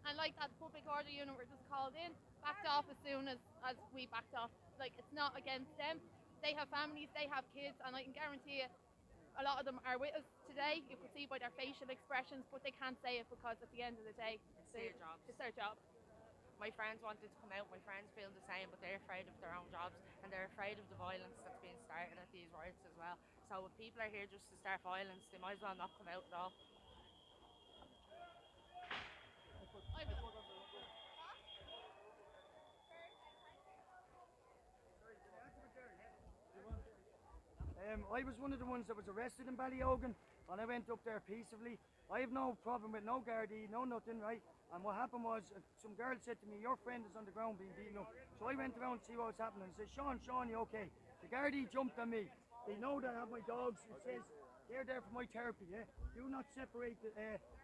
And like that public order unit were just called in, backed off as soon as we backed off. Like, it's not against them. They have families, they have kids, and I can guarantee you a lot of them are with us today. You can see by their facial expressions, but they can't say it because at the end of the day, It's their job. It's their job. My friends wanted to come out, my friends feel the same, but they're afraid of their own jobs and they're afraid of the violence that's being started at these riots as well. So if people are here just to start violence, they might as well not come out at all. I was one of the ones that was arrested in Ballyogan, and I went up there peacefully. I have no problem with no Gardaí, no nothing, right? And what happened was, some girl said to me, your friend is on the ground being beaten up. So I went around to see what was happening and said, Sean, you okay? The Gardaí jumped on me. They know that I have my dogs. It says, they're there for my therapy, yeah? Do not separate the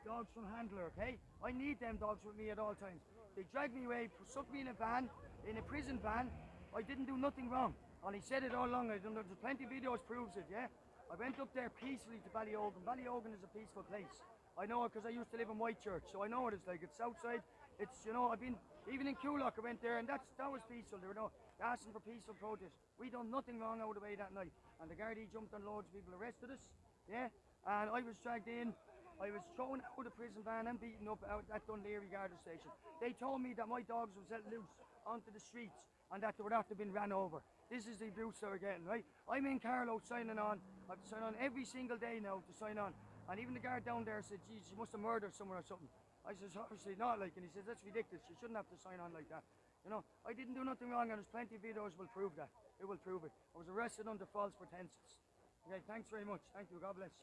dogs from handler, okay? I need them dogs with me at all times. They dragged me away, stuck me in a van, in a prison van. I didn't do nothing wrong. And he said it all along. There's plenty of videos proves it, yeah? I went up there peacefully to Ballyogan. Ballyogan is a peaceful place. I know it because I used to live in Whitechurch, so I know what it's like. It's outside. It's, you know, I've been, even in Coolock I went there, and that was peaceful. They were asking for peaceful protest. We done nothing wrong out of the way that night. And the Gardaí jumped on loads of people, arrested us, yeah? And I was dragged in. I was thrown out of the prison van and beaten up out at Dunleary Garda Station. They told me that my dogs were let loose onto the streets and that they would have to been ran over. This is the abuse they were getting, right? I'm in Carlow signing on. I have to sign on every single day now to sign on. And even the guard down there said, geez, you must have murdered someone or something. I says, obviously not, like, and he says, that's ridiculous. You shouldn't have to sign on like that. You know, I didn't do nothing wrong, and there's plenty of videos will prove that. It will prove it. I was arrested under false pretenses. Okay, thanks very much. Thank you. God bless.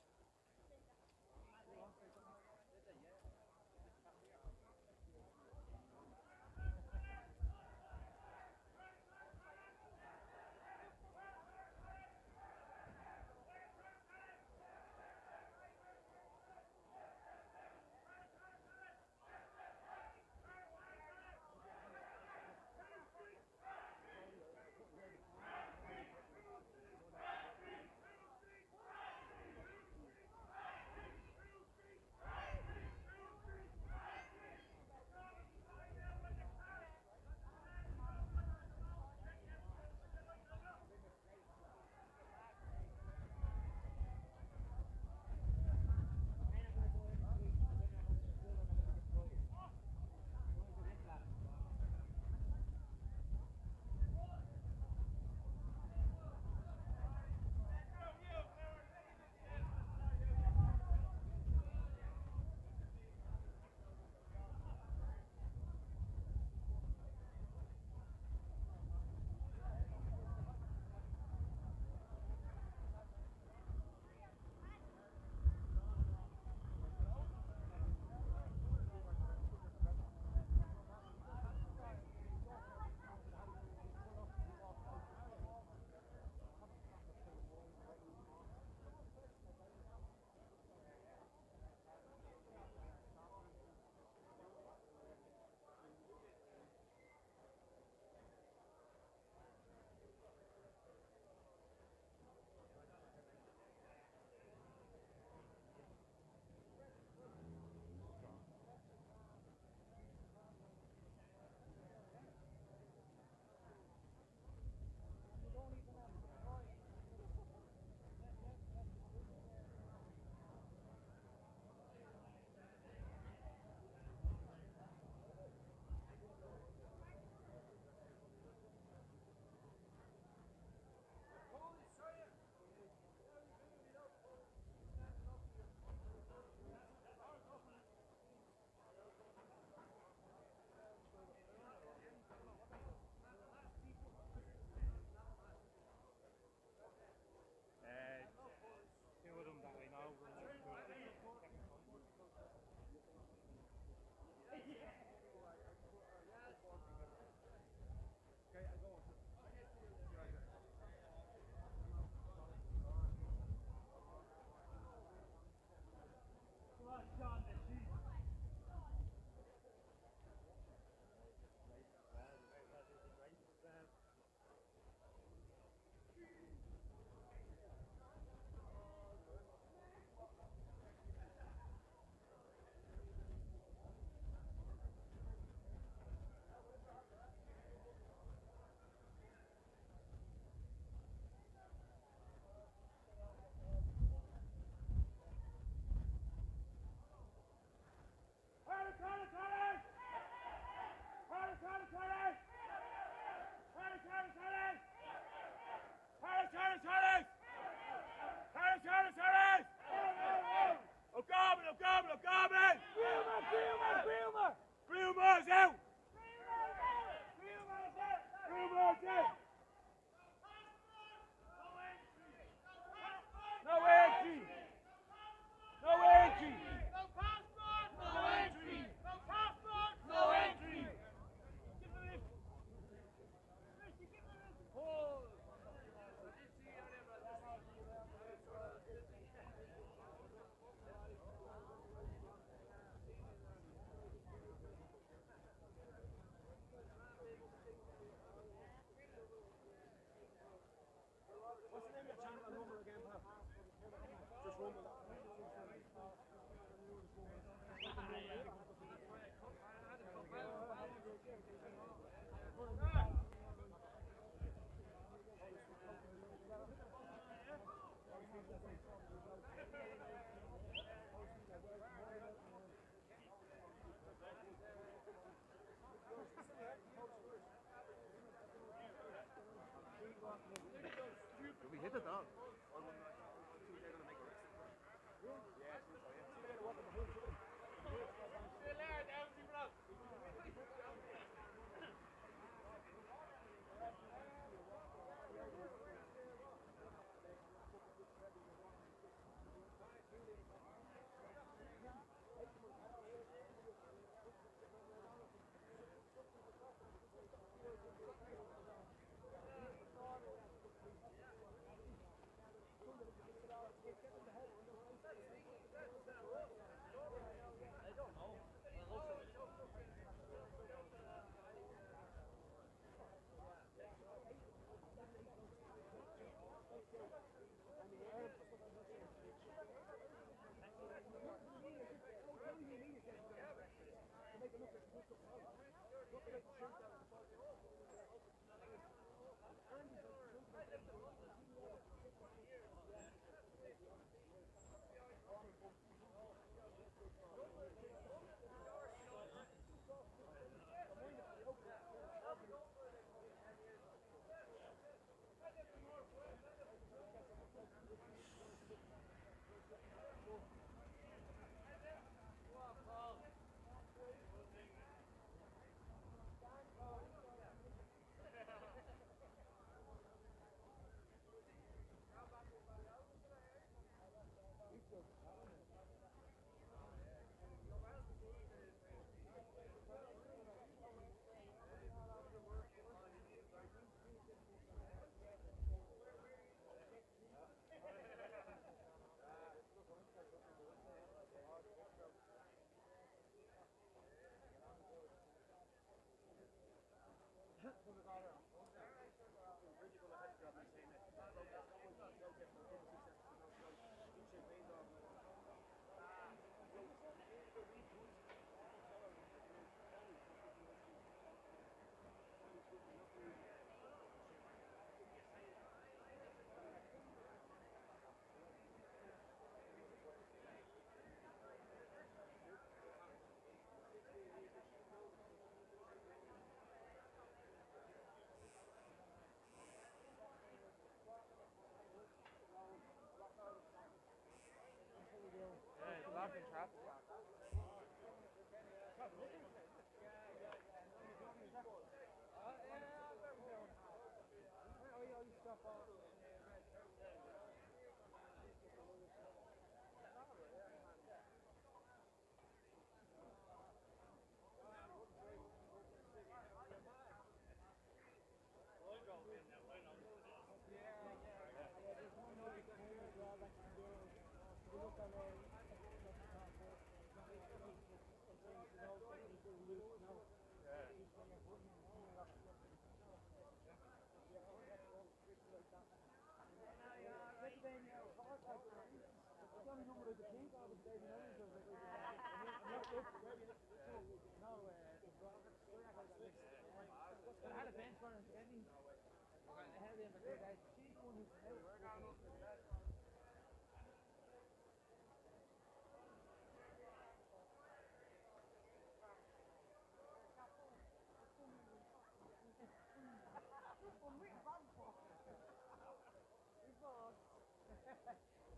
Garmin! Groomer's out! Groomer's out! No entry! No entry! No passport! No entry! No passport! No entry! What's the name of your channel and number again, pal? Just rumble that. We hit it down. Blocking traffic.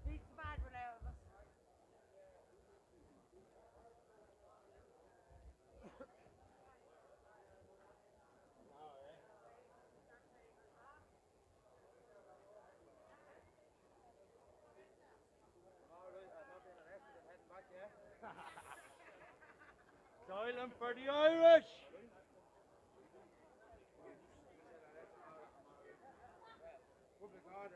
Beats the bad one out of us. Silent for the Irish! Public order,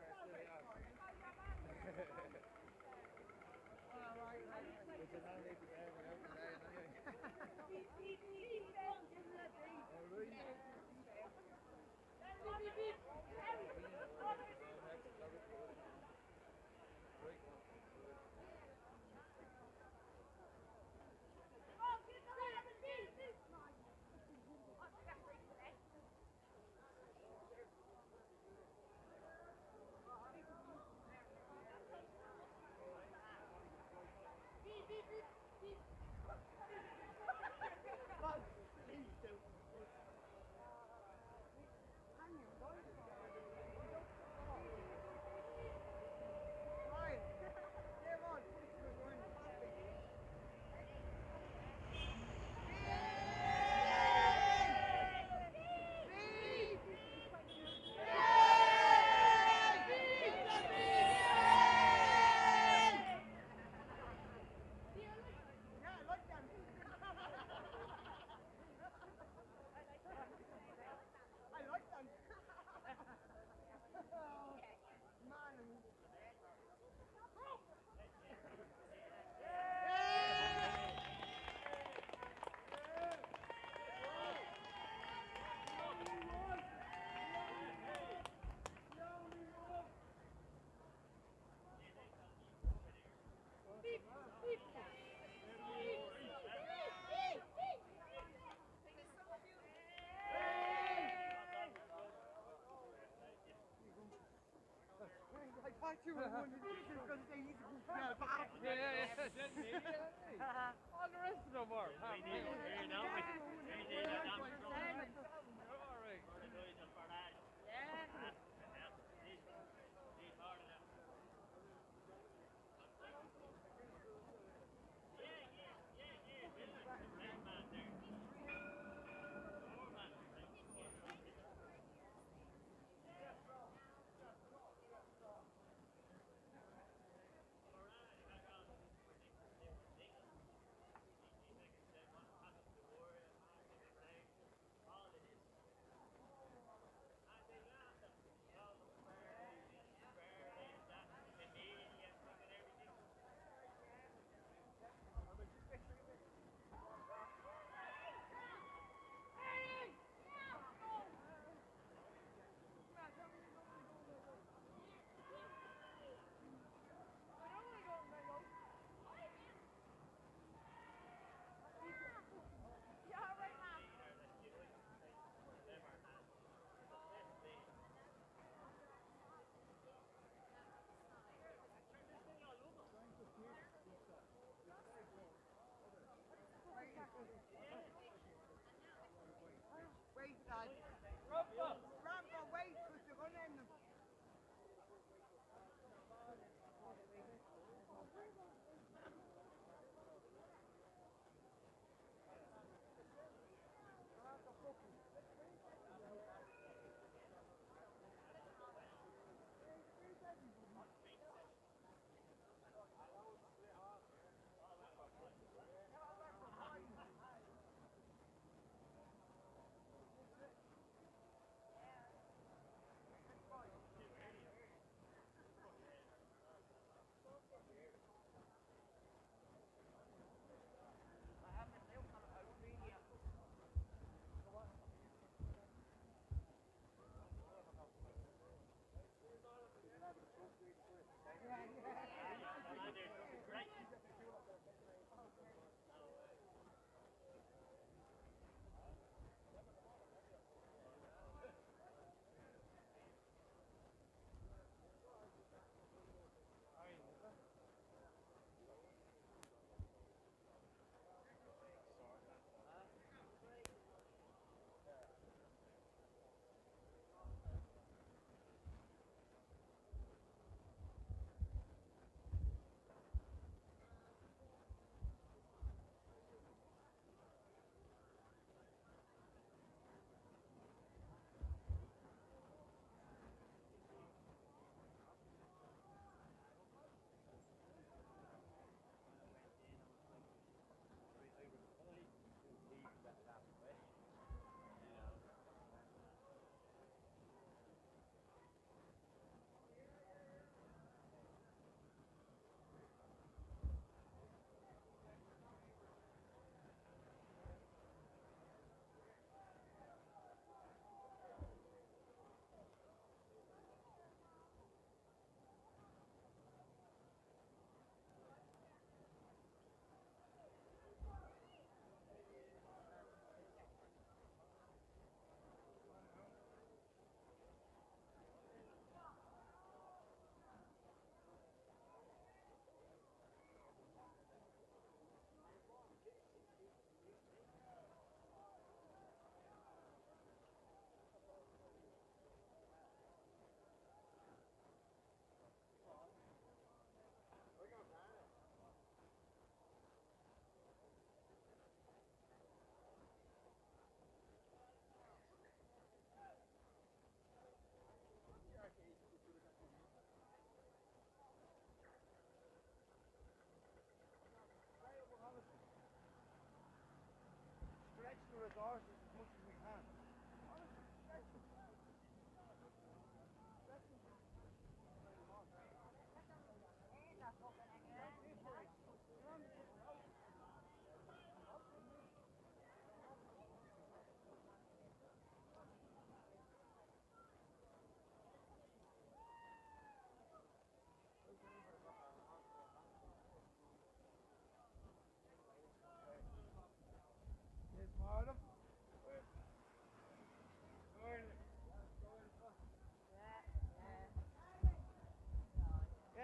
You were one of the teachers because they need to go back. All the rest of them are. Wait, lad. Rambo, wait, because you're going to end them.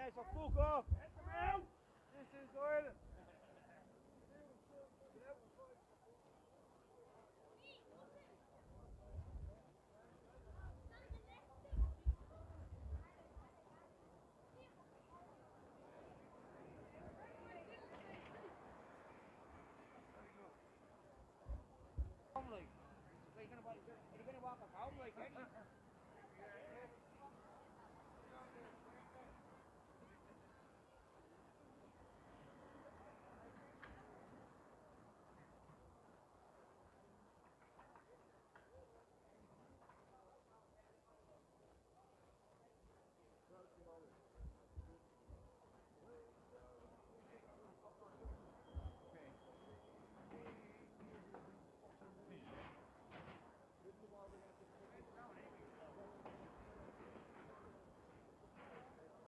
Yeah, so fuck off. This is Ireland. Home like. Are you gonna walk us home like?